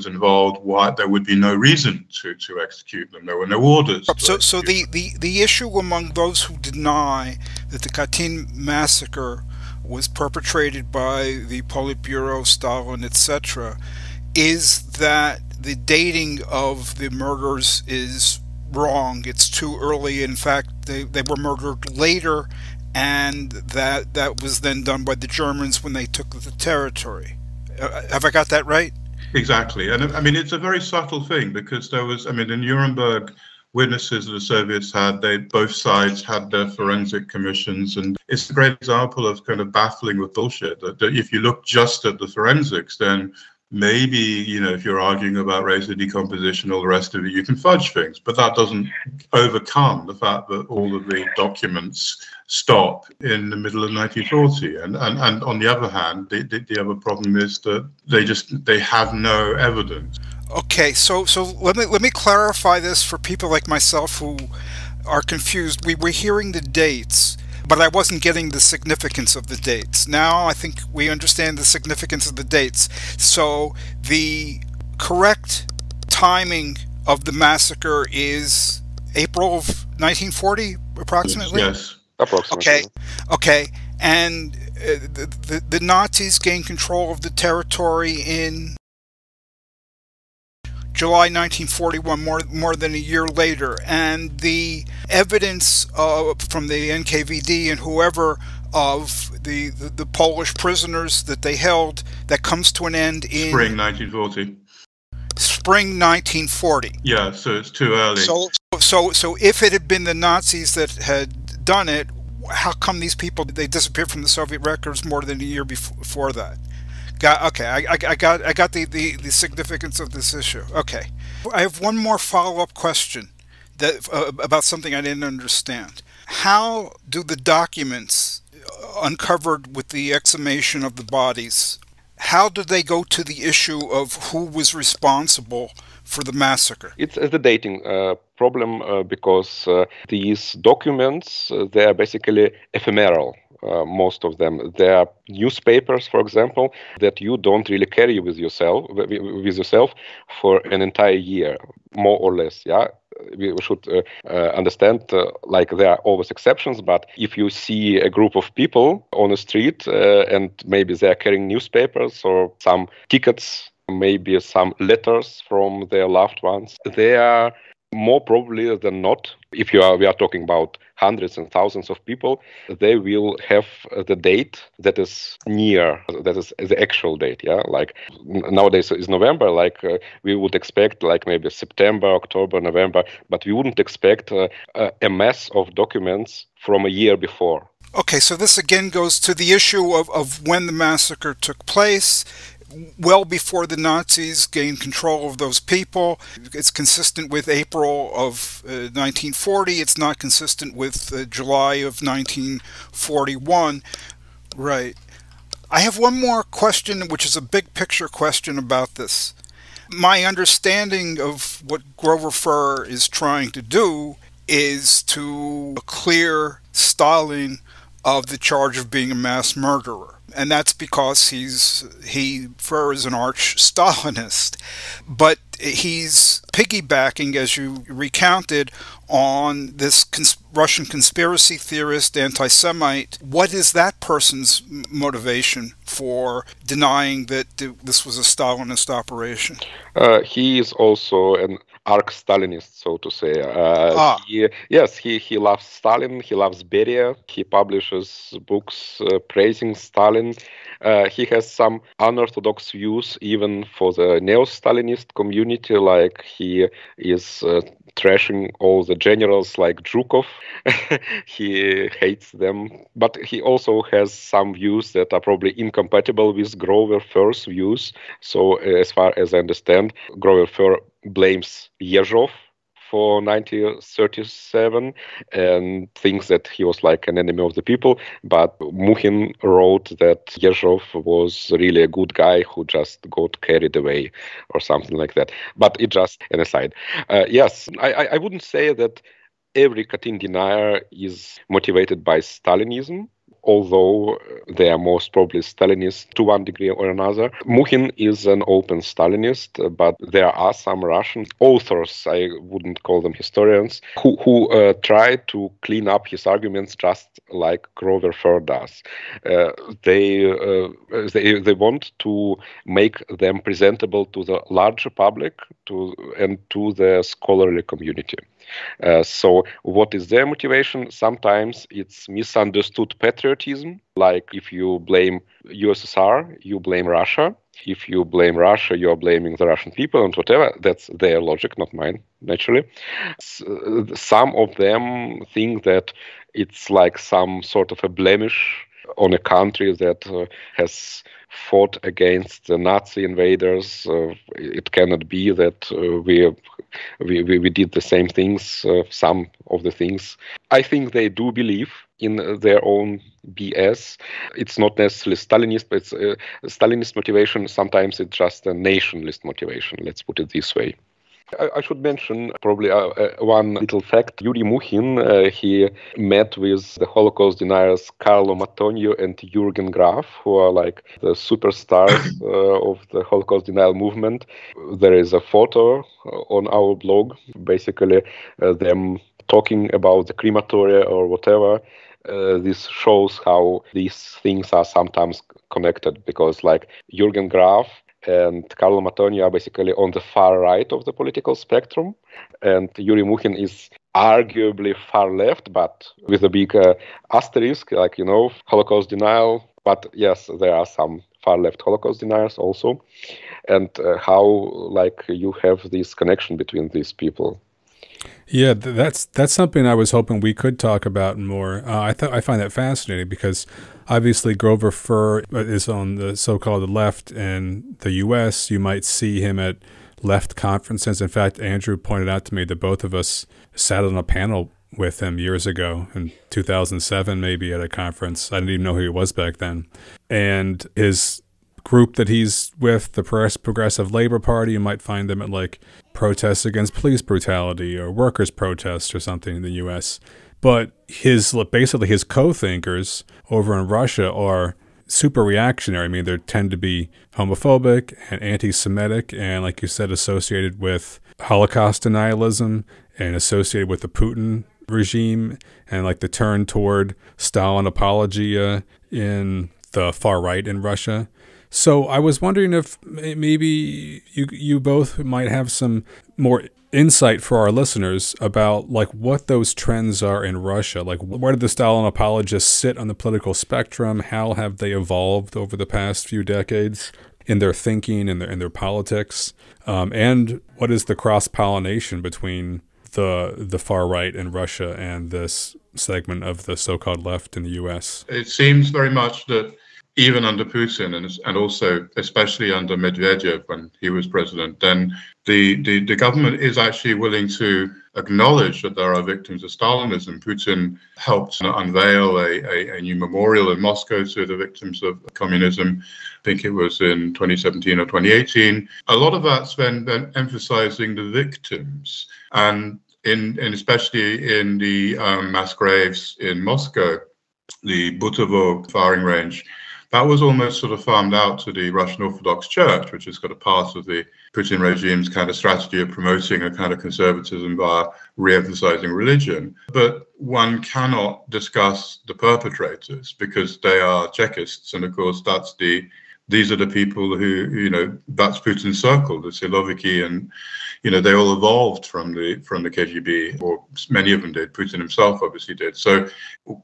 involved. Why? There would be no reason to execute them. There were no orders. So the issue among those who deny that the Katyn massacre was perpetrated by the Politburo, Stalin, etc., is that the dating of the murders is wrong. It's too early. In fact, they were murdered later, and that was then done by the Germans when they took the territory. Have I got that right? Exactly. And I mean, it's a very subtle thing, because there was, in Nuremberg, witnesses that the Soviets had, both sides had their forensic commissions, and it's a great example of kind of baffling with bullshit, that if you look just at the forensics, then maybe, if you're arguing about racial decomposition, all the rest of it, you can fudge things, but that doesn't overcome the fact that all of the documents stop in the middle of 1940. And on the other hand, the other problem is that they have no evidence. Okay, so let me clarify this for people like myself who are confused. We were hearing the dates, but I wasn't getting the significance of the dates. Now I think we understand the significance of the dates. So the correct timing of the massacre is April of 1940, approximately? Yes. Approximately. Okay. And the Nazis gained control of the territory in July 1941, more than a year later, and the evidence from the NKVD and whoever of the Polish prisoners that they held, that comes to an end in Spring 1940. Spring 1940. Yeah, so it's too early. So if it had been the Nazis that had done it, how come these people, they disappeared from the Soviet records more than a year before that? Okay, I got the significance of this issue. Okay, I have one more follow-up question about something I didn't understand. How do the documents uncovered with the exhumation of the bodies, how do they go to the issue of who was responsible for the massacre? It's the dating problem because these documents, they are basically ephemeral. Most of them. There are newspapers, for example, that you don't really carry with yourself for an entire year, more or less. Yeah, we should understand. Like there are always exceptions, but if you see a group of people on the street and maybe they are carrying newspapers or some tickets, maybe some letters from their loved ones, they are more probably than not, we are talking about hundreds and thousands of people, they will have the date that is near, that is the actual date. Yeah, like nowadays is November. Like we would expect, like maybe September, October, November, but we wouldn't expect a mass of documents from a year before. Okay, so this again goes to the issue of when the massacre took place. Well before the Nazis gained control of those people. It's consistent with April of 1940. It's not consistent with July of 1941. Right. I have one more question, which is a big picture question about this. My understanding of what Grover Furr is trying to do is to clear Stalin of the charge of being a mass murderer. and that's because he prefers an arch Stalinist. But he's piggybacking, as you recounted, on this Russian conspiracy theorist, anti-Semite. What is that person's motivation for denying that this was a Stalinist operation? He is also an arch-Stalinist, so to say. He loves Stalin, he loves Beria, he publishes books praising Stalin. He has some unorthodox views even for the neo-Stalinist community, like he is trashing all the generals like Zhukov. He hates them, but he also has some views that are probably incompatible with Grover Fur's views. So as far as I understand, Grover Fur blames Yezhov for 1937 and thinks that he was like an enemy of the people. But Mukhin wrote that Yezhov was really a good guy who just got carried away or something like that. But it just an aside. Yes, I wouldn't say that every Katyn denier is motivated by Stalinism, although they are most probably Stalinist to one degree or another. Mukhin is an open Stalinist, but there are some Russian authors, I wouldn't call them historians, who try to clean up his arguments just like Grover Fur does. They want to make them presentable to the larger public and to the scholarly community. So what is their motivation? Sometimes it's misunderstood patriotism. Like if you blame USSR, you blame Russia. If you blame Russia, you are blaming the Russian people and whatever. That's their logic, not mine, naturally. Some of them think that it's like some sort of a blemish on a country that has fought against the Nazi invaders. It cannot be that we did the same things, some of the things. I think they do believe in their own BS. It's not necessarily Stalinist, but it's Stalinist motivation. Sometimes it's just a nationalist motivation, let's put it this way. I should mention probably one little fact. Yuri Mukhin, he met with the Holocaust deniers Carlo Matonio and Jürgen Graf, who are like the superstars of the Holocaust denial movement. There is a photo on our blog, basically them talking about the crematoria or whatever. This shows how these things are sometimes connected, because like Jürgen Graf and Carlo Matonio are basically on the far right of the political spectrum, and Yuri Mukhin is arguably far left, but with a big asterisk, like, Holocaust denial. But yes, there are some far left Holocaust deniers also, and how like you have this connection between these people. Yeah, that's something I was hoping we could talk about more. I find that fascinating because obviously Grover Fur is on the so-called left in the U.S. You might see him at left conferences. In fact, Andrew pointed out to me that both of us sat on a panel with him years ago in 2007, maybe at a conference. I didn't even know who he was back then. And his group that he's with, the Progressive Labor Party, you might find them at like protests against police brutality or workers' protests or something in the U.S. But basically his co-thinkers over in Russia are super reactionary. I mean, they tend to be homophobic and anti-Semitic and, like you said, associated with Holocaust denialism and associated with the Putin regime and like the turn toward Stalin apologia in the far right in Russia. So I was wondering if maybe you both might have some more insight for our listeners about like what those trends are in Russia. Like, where did the Stalin apologists sit on the political spectrum? How have they evolved over the past few decades in their thinking and in their politics? And what is the cross-pollination between the far right in Russia and this segment of the so-called left in the U.S.? It seems very much that even under Putin and also especially under Medvedev when he was president, then the government is actually willing to acknowledge that there are victims of Stalinism. Putin helped unveil a new memorial in Moscow to the victims of communism. I think it was in 2017 or 2018. A lot of that's been emphasizing the victims, and especially in the mass graves in Moscow, the Butovo firing range. that was almost sort of farmed out to the Russian Orthodox Church, which is kind of part of the Putin regime's kind of strategy of promoting a kind of conservatism via re-emphasizing religion. But one cannot discuss the perpetrators because they are Chekists, and of course these are the people who, that's Putin's circle, the Siloviki, and, they all evolved from the KGB, or many of them did. Putin himself obviously did. So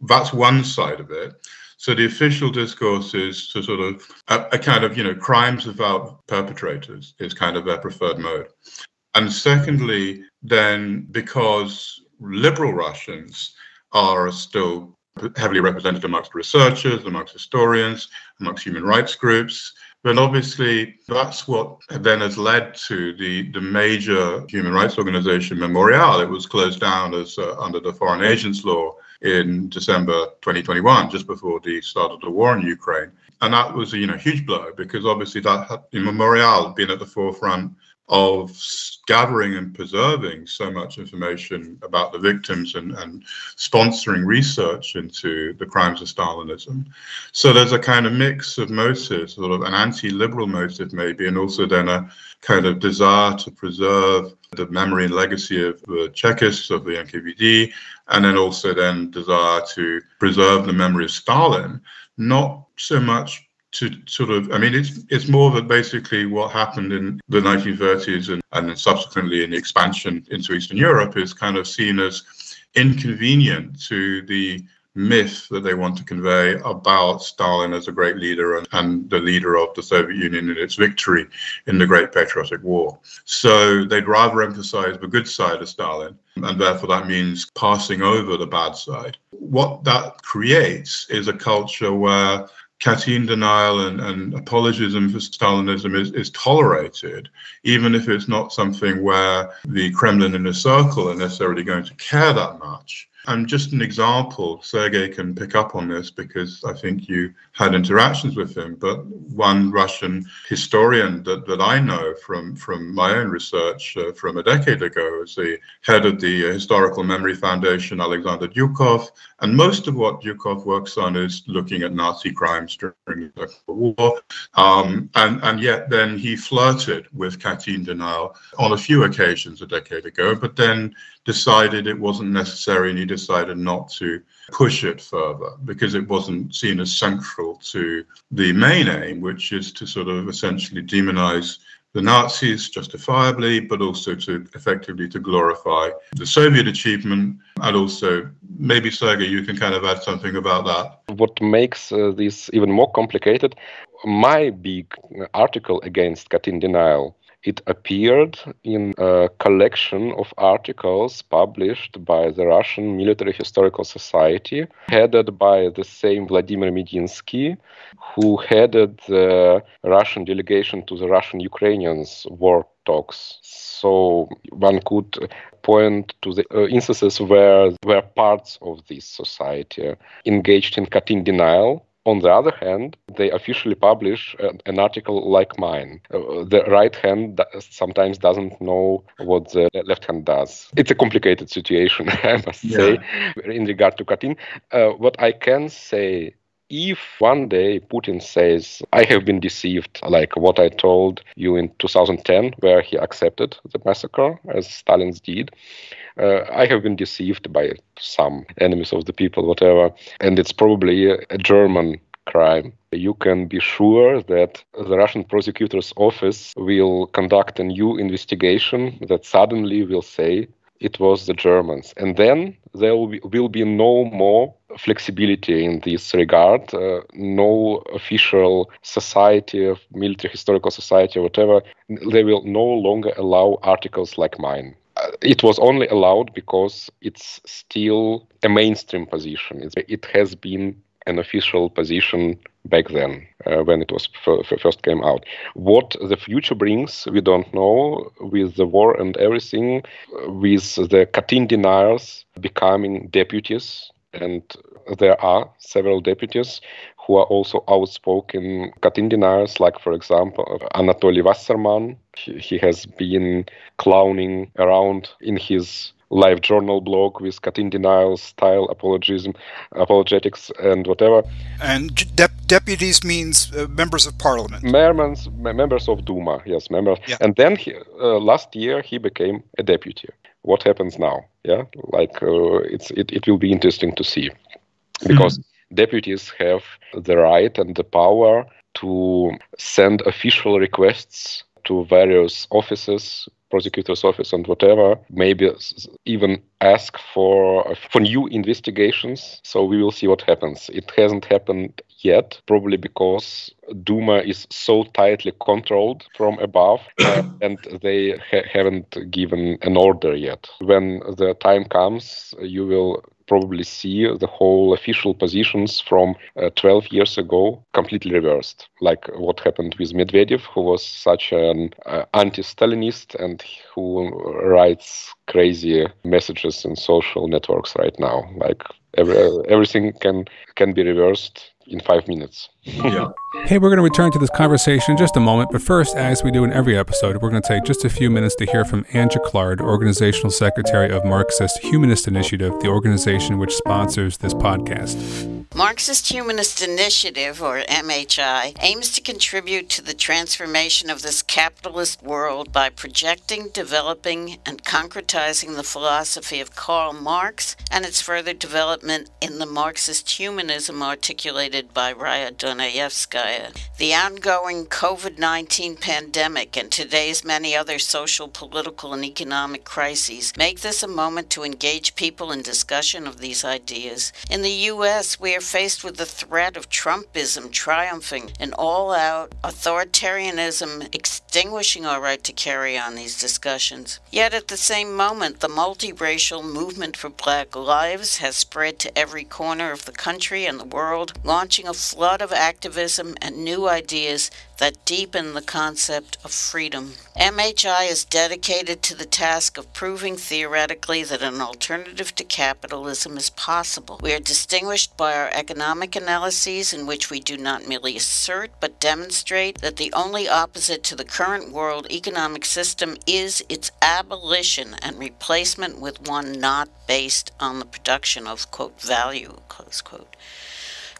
that's one side of it. So the official discourse is to sort of a kind of, crimes without perpetrators is kind of their preferred mode. And secondly, then because liberal Russians are still heavily represented amongst researchers, amongst historians, amongst human rights groups, then obviously that's what then has led to the major human rights organization Memorial. It was closed down as under the Foreign Agents Law in December 2021, just before the start of the war in Ukraine. And that was a huge blow, because obviously that had, Memorial had been at the forefront of gathering and preserving so much information about the victims and sponsoring research into the crimes of Stalinism. So there's a kind of mix of motives, sort of an anti-liberal motive maybe, and also then a kind of desire to preserve the memory and legacy of the Chekists, of the NKVD, and then also then desire to preserve the memory of Stalin, not so much to sort of, it's more that basically what happened in the 1930s and then subsequently in the expansion into Eastern Europe is kind of seen as inconvenient to the myth that they want to convey about Stalin as a great leader and the leader of the Soviet Union in its victory in the Great Patriotic War. So they'd rather emphasize the good side of Stalin, and therefore that means passing over the bad side. What that creates is a culture where Katyn denial and apologism for Stalinism is tolerated, even if it's not something where the Kremlin inner circle are necessarily going to care that much. And just an example, Sergey can pick up on this because I think you had interactions with him, but one Russian historian that I know from my own research from a decade ago is the head of the Historical Memory Foundation, Alexander Dyukov. And most of what Dyukov works on is looking at Nazi crimes during the war. And yet then he flirted with Katyn denial on a few occasions a decade ago, but then decided it wasn't necessary, and he decided not to push it further because it wasn't seen as central to the main aim, which is to sort of essentially demonize the Nazis justifiably, but also to effectively to glorify the Soviet achievement. And also, maybe Sergey, you can kind of add something about that. What makes this even more complicated, my big article against Katyn denial, it appeared in a collection of articles published by the Russian Military Historical Society, headed by the same Vladimir Medinsky, who headed the Russian delegation to the Russian-Ukrainians war talks. So one could point to the instances where parts of this society engaged in Katyn denial. On the other hand, they officially publish an article like mine. The right hand sometimes doesn't know what the left hand does. It's a complicated situation, I must say, in regard to Katyn. What I can say, if one day Putin says, I have been deceived, like what I told you in 2010, where he accepted the massacre, as Stalin's did, I have been deceived by some enemies of the people, whatever, and it's probably a German crime. You can be sure that the Russian prosecutor's office will conduct a new investigation that suddenly will say it was the Germans. And then there will be no more flexibility in this regard, no official society, military historical society, whatever. They will no longer allow articles like mine. It was only allowed because it's still a mainstream position. It has been an official position back then when it was first came out. What the future brings, we don't know, with the war and everything, with the Katyn deniers becoming deputies, and there are several deputies who are also outspoken Katyn deniers, like, for example, Anatoly Wasserman. He has been clowning around in his live journal blog with Katyn denial style apologetics and whatever. And deputies means members of parliament. Members of Duma, yes, members. Yeah. And then last year he became a deputy. What happens now? Yeah, like it will be interesting to see, because deputies have the right and the power to send official requests to various offices, prosecutor's office and whatever, maybe even ask for new investigations. So we will see what happens. It hasn't happened yet, probably because Duma is so tightly controlled from above and they haven't given an order yet. When the time comes, you will probably see the whole official positions from 12 years ago completely reversed, like what happened with Medvedev, who was such an anti-Stalinist and who writes crazy messages in social networks right now. Like everything can be reversed in 5 minutes. Yeah. Hey, we're going to return to this conversation in just a moment, but first, as we do in every episode, we're going to take just a few minutes to hear from Anja Klard, Organizational Secretary of Marxist-Humanist Initiative, the organization which sponsors this podcast. Marxist-Humanist Initiative, or MHI, aims to contribute to the transformation of this capitalist world by projecting, developing, and concretizing the philosophy of Karl Marx and its further development in the Marxist humanism articulated by Raya Dunayevskaya. The ongoing COVID-19 pandemic and today's many other social, political, and economic crises make this a moment to engage people in discussion of these ideas. In the U.S., we are faced with the threat of Trumpism triumphing and all-out authoritarianism extinguishing our right to carry on these discussions. Yet at the same moment, the multiracial movement for Black lives has spread to every corner of the country and the world, launching a flood of activism and new ideas that deepen the concept of freedom. MHI is dedicated to the task of proving theoretically that an alternative to capitalism is possible. We are distinguished by our economic analyses in which we do not merely assert but demonstrate that the only opposite to the current world economic system is its abolition and replacement with one not based on the production of, quote, value, close quote.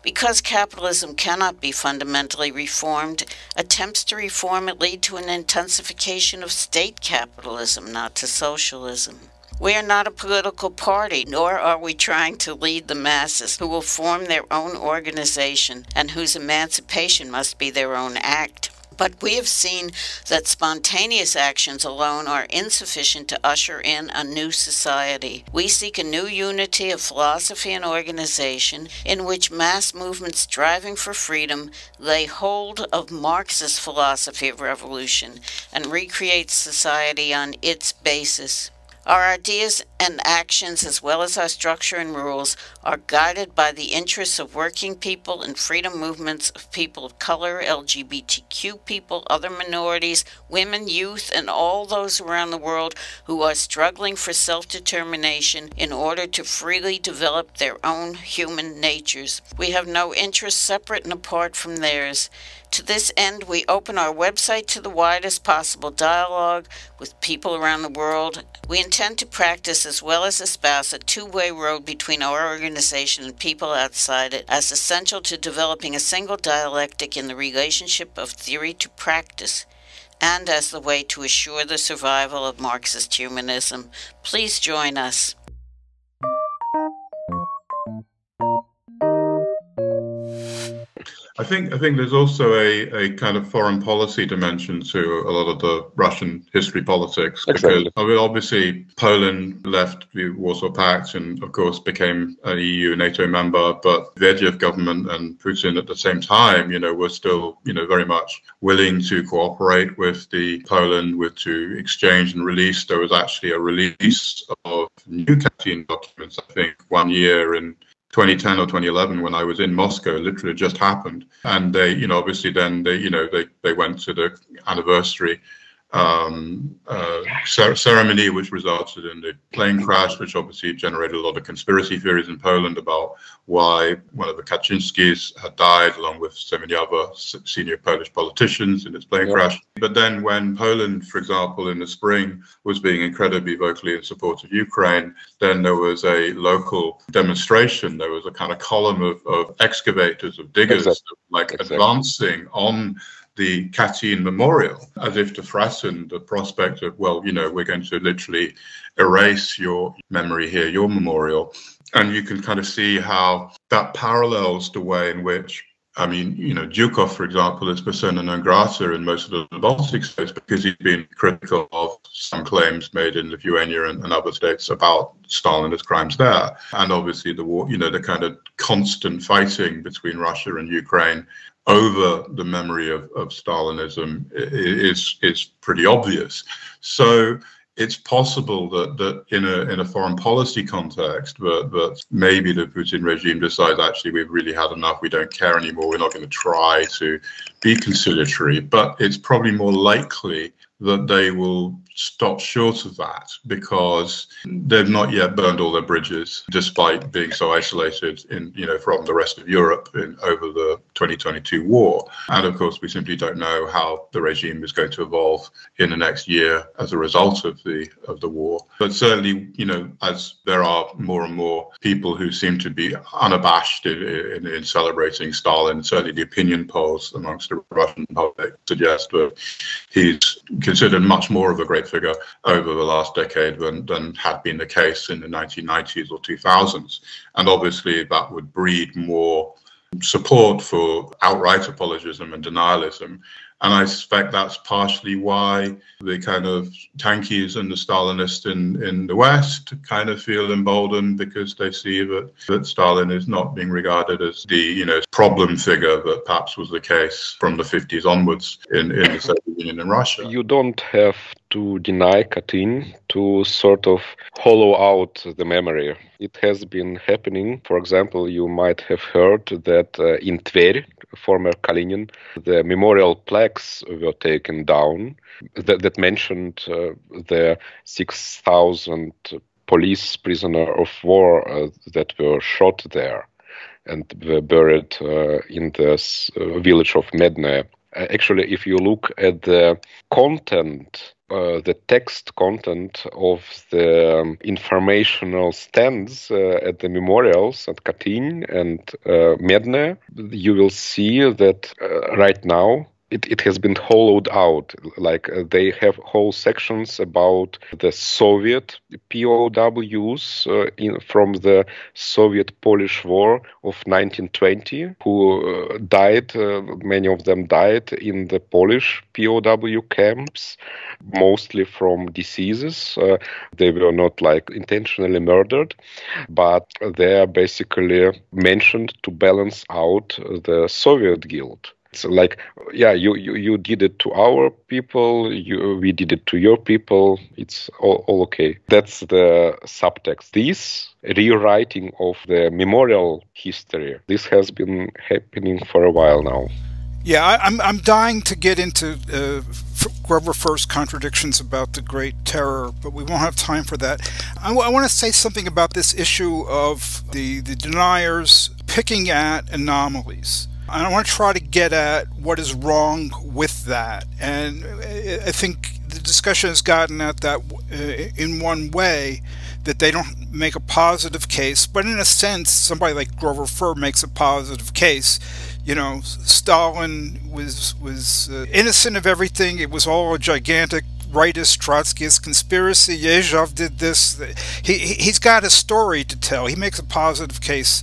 Because capitalism cannot be fundamentally reformed, attempts to reform it lead to an intensification of state capitalism, not to socialism. We are not a political party, nor are we trying to lead the masses who will form their own organization and whose emancipation must be their own act. But we have seen that spontaneous actions alone are insufficient to usher in a new society. We seek a new unity of philosophy and organization in which mass movements striving for freedom lay hold of Marxist philosophy of revolution and recreate society on its basis. Our ideas and actions, as well as our structure and rules, are guided by the interests of working people and freedom movements of people of color, LGBTQ people, other minorities, women, youth, and all those around the world who are struggling for self-determination in order to freely develop their own human natures. We have no interests separate and apart from theirs. To this end, we open our website to the widest possible dialogue with people around the world. We intend to practice as well as espouse a two-way road between our organization and people outside it as essential to developing a single dialectic in the relationship of theory to practice, and as the way to assure the survival of Marxist humanism. Please join us. I think there's also a kind of foreign policy dimension to a lot of the Russian history politics. Exactly. Because obviously Poland left the Warsaw Pact and of course became an EU NATO member, but the Medvedev government and Putin at the same time, were still, very much willing to cooperate with the Poland, to exchange and release. There was actually a release of new Katyn documents, I think, 1 year in 2010 or 2011 when I was in Moscow. Literally just happened, and they obviously then they went to the anniversary ceremony, which resulted in the plane crash, which obviously generated a lot of conspiracy theories in Poland about why one of the Kaczynskis had died, along with so many other senior Polish politicians in its plane crash. But then when Poland, for example, in the spring was being incredibly vocally in support of Ukraine, then there was a local demonstration. There was a kind of column of excavators, of diggers, advancing on the Katyn Memorial, as if to threaten the prospect of, well, you know, we're going to literally erase your memory here, your memorial. And you can kind of see how that parallels the way in which, I mean, you know, Zhukov, for example, is persona non grata in most of the Baltic states because he's been critical of some claims made in Lithuania and other states about Stalinist crimes there. And obviously the war, you know, the kind of constant fighting between Russia and Ukraine over the memory of Stalinism is pretty obvious. So it's possible that in a foreign policy context, that maybe the Putin regime decides, actually, we've really had enough, we don't care anymore, we're not going to try to be conciliatory. But it's probably more likely that they will stop short of that because they've not yet burned all their bridges, despite being so isolated from the rest of Europe over the 2022 war. And of course, we simply don't know how the regime is going to evolve in the next year as a result of the war. But certainly, you know, as there are more and more people who seem to be unabashed in celebrating Stalin, certainly the opinion polls amongst the Russian public suggest that he's considered much more of a great figure over the last decade than had been the case in the 1990s or 2000s. And obviously that would breed more support for outright apologism and denialism. And I suspect that's partially why the kind of Tankies and the Stalinists in the West kind of feel emboldened, because they see that Stalin is not being regarded as the, you know, problem figure that perhaps was the case from the 50s onwards in the Soviet Union and Russia. You don't have to deny Katyn to sort of hollow out the memory. It has been happening. For example, you might have heard that in Tver, former Kalinin, the memorial plaques were taken down that mentioned the 6,000 police prisoner of war that were shot there and were buried in this village of Medne. Actually, if you look at the content, the text content of the informational stands at the memorials at Katyn and Medne, you will see that right now it has been hollowed out. Like they have whole sections about the Soviet POWs from the Soviet-Polish War of 1920, who died, many of them died in the Polish POW camps, mostly from diseases. They were not like intentionally murdered, but they are basically mentioned to balance out the Soviet guilt. It's like, yeah, you did it to our people, we did it to your people, it's all okay. That's the subtext. This rewriting of the memorial history, this has been happening for a while now. Yeah, I'm dying to get into Grover First's contradictions about the Great Terror, but we won't have time for that. I want to say something about this issue of the deniers picking at anomalies. I want to try to get at what is wrong with that. And I think the discussion has gotten at that in one way, that they don't make a positive case. But in a sense, somebody like Grover Furr makes a positive case. You know, Stalin was innocent of everything. It was all a gigantic rightist Trotskyist conspiracy. Yezhov did this. He's got a story to tell. He makes a positive case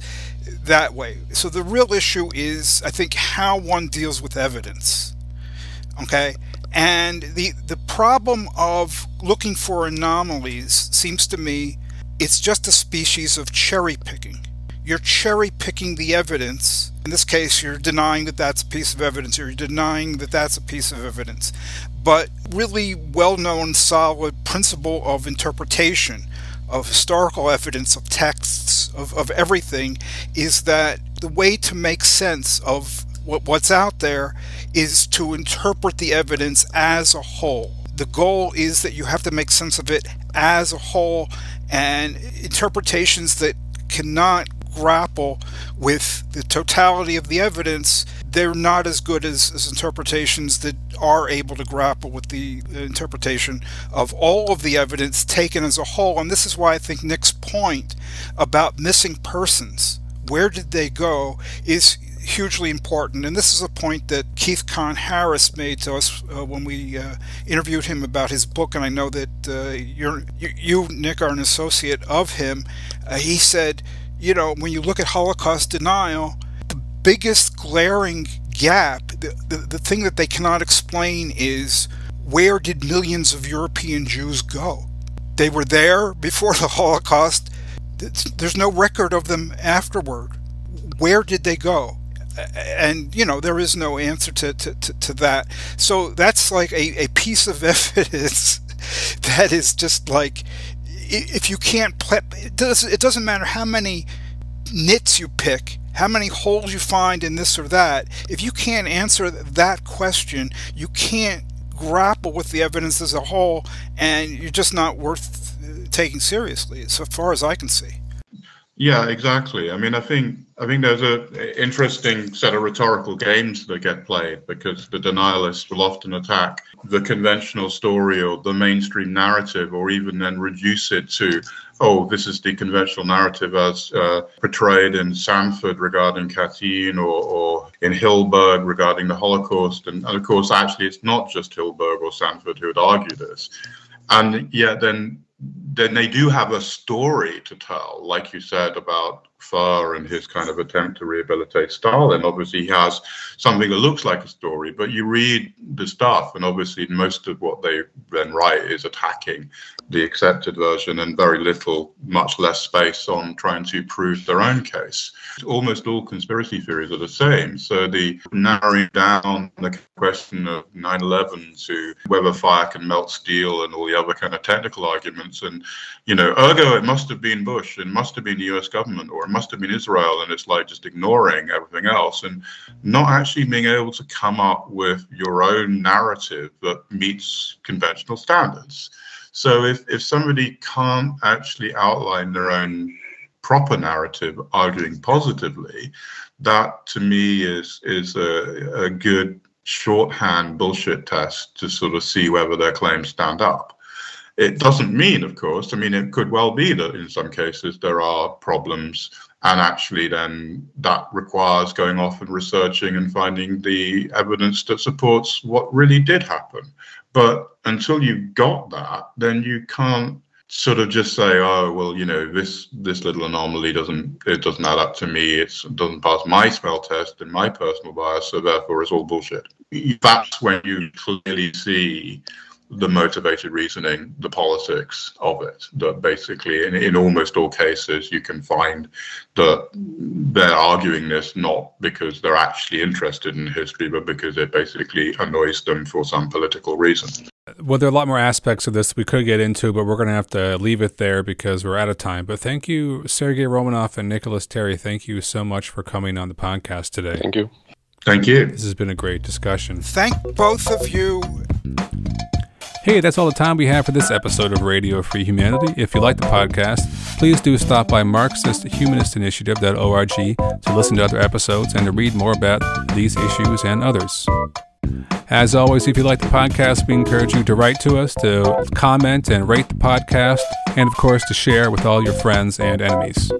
that way. So the real issue is, I think, how one deals with evidence. Okay? And the problem of looking for anomalies seems to me it's just a species of cherry picking. You're cherry picking the evidence. In this case, you're denying that that's a piece of evidence, or you're denying that that's a piece of evidence. But really well-known, solid principle of interpretation, of historical evidence, of texts, of everything, is that the way to make sense of what's out there is to interpret the evidence as a whole. the goal is that you have to make sense of it as a whole, and interpretations that cannot grapple with the totality of the evidence, they're not as good as interpretations that are able to grapple with the interpretation of all of the evidence taken as a whole. And this is why I think Nick's point about missing persons, where did they go, is hugely important. And this is a point that Keith Kahn Harris made to us when we interviewed him about his book, and I know that you, Nick, are an associate of him. He said, you know, when you look at Holocaust denial, the biggest glaring gap, the thing that they cannot explain is, where did millions of European Jews go? They were there before the Holocaust. There's no record of them afterward. Where did they go? And, you know, there is no answer to that. So that's like a piece of evidence that is just like, if you can't, it doesn't matter how many nits you pick, how many holes you find in this or that, if you can't answer that question, you can't grapple with the evidence as a whole, and you're just not worth taking seriously, so far as I can see. Yeah, exactly. I mean, I think there's an interesting set of rhetorical games that get played, because the denialists will often attack the conventional story or the mainstream narrative, or even then reduce it to, oh, this is the conventional narrative as portrayed in Sanford regarding Katyn, or in Hilberg regarding the Holocaust. And of course, actually, it's not just Hilberg or Sanford who would argue this. And yet then they do have a story to tell, like you said about Farr and his kind of attempt to rehabilitate Stalin. Obviously, he has something that looks like a story, but you read the stuff, and obviously most of what they then write is attacking the accepted version, and very little, much less space on trying to prove their own case. Almost all conspiracy theories are the same. So the narrowing down the question of 9/11 to whether fire can melt steel and all the other kind of technical arguments, and, you know, ergo it must have been Bush, and must have been the US government, or it must have been Israel, and it's like just ignoring everything else and not actually being able to come up with your own narrative that meets conventional standards. So if somebody can't actually outline their own proper narrative arguing positively, that to me is a good shorthand bullshit test to sort of see whether their claims stand up. It doesn't mean, of course, I mean, it could well be that in some cases there are problems, and actually then that requires going off and researching and finding the evidence that supports what really did happen. But until you've got that, then you can't sort of just say, oh, well, you know, this little anomaly doesn't add up to me. It doesn't pass my smell test and my personal bias, so therefore it's all bullshit. That's when you clearly see the motivated reasoning, the politics of it, that basically in almost all cases you can find that they're arguing this not because they're actually interested in history, but because it basically annoys them for some political reason. Well, there are a lot more aspects of this we could get into, but we're going to have to leave it there because we're out of time. But thank you, Sergey Romanov and Nicholas Terry. Thank you so much for coming on the podcast today. Thank you. Thank you. This has been a great discussion. Thank both of you. Hey, that's all the time we have for this episode of Radio Free Humanity. If you like the podcast, please do stop by Marxist-Humanist Initiative.org to listen to other episodes and to read more about these issues and others. As always, if you like the podcast, we encourage you to write to us, to comment and rate the podcast, and of course to share with all your friends and enemies.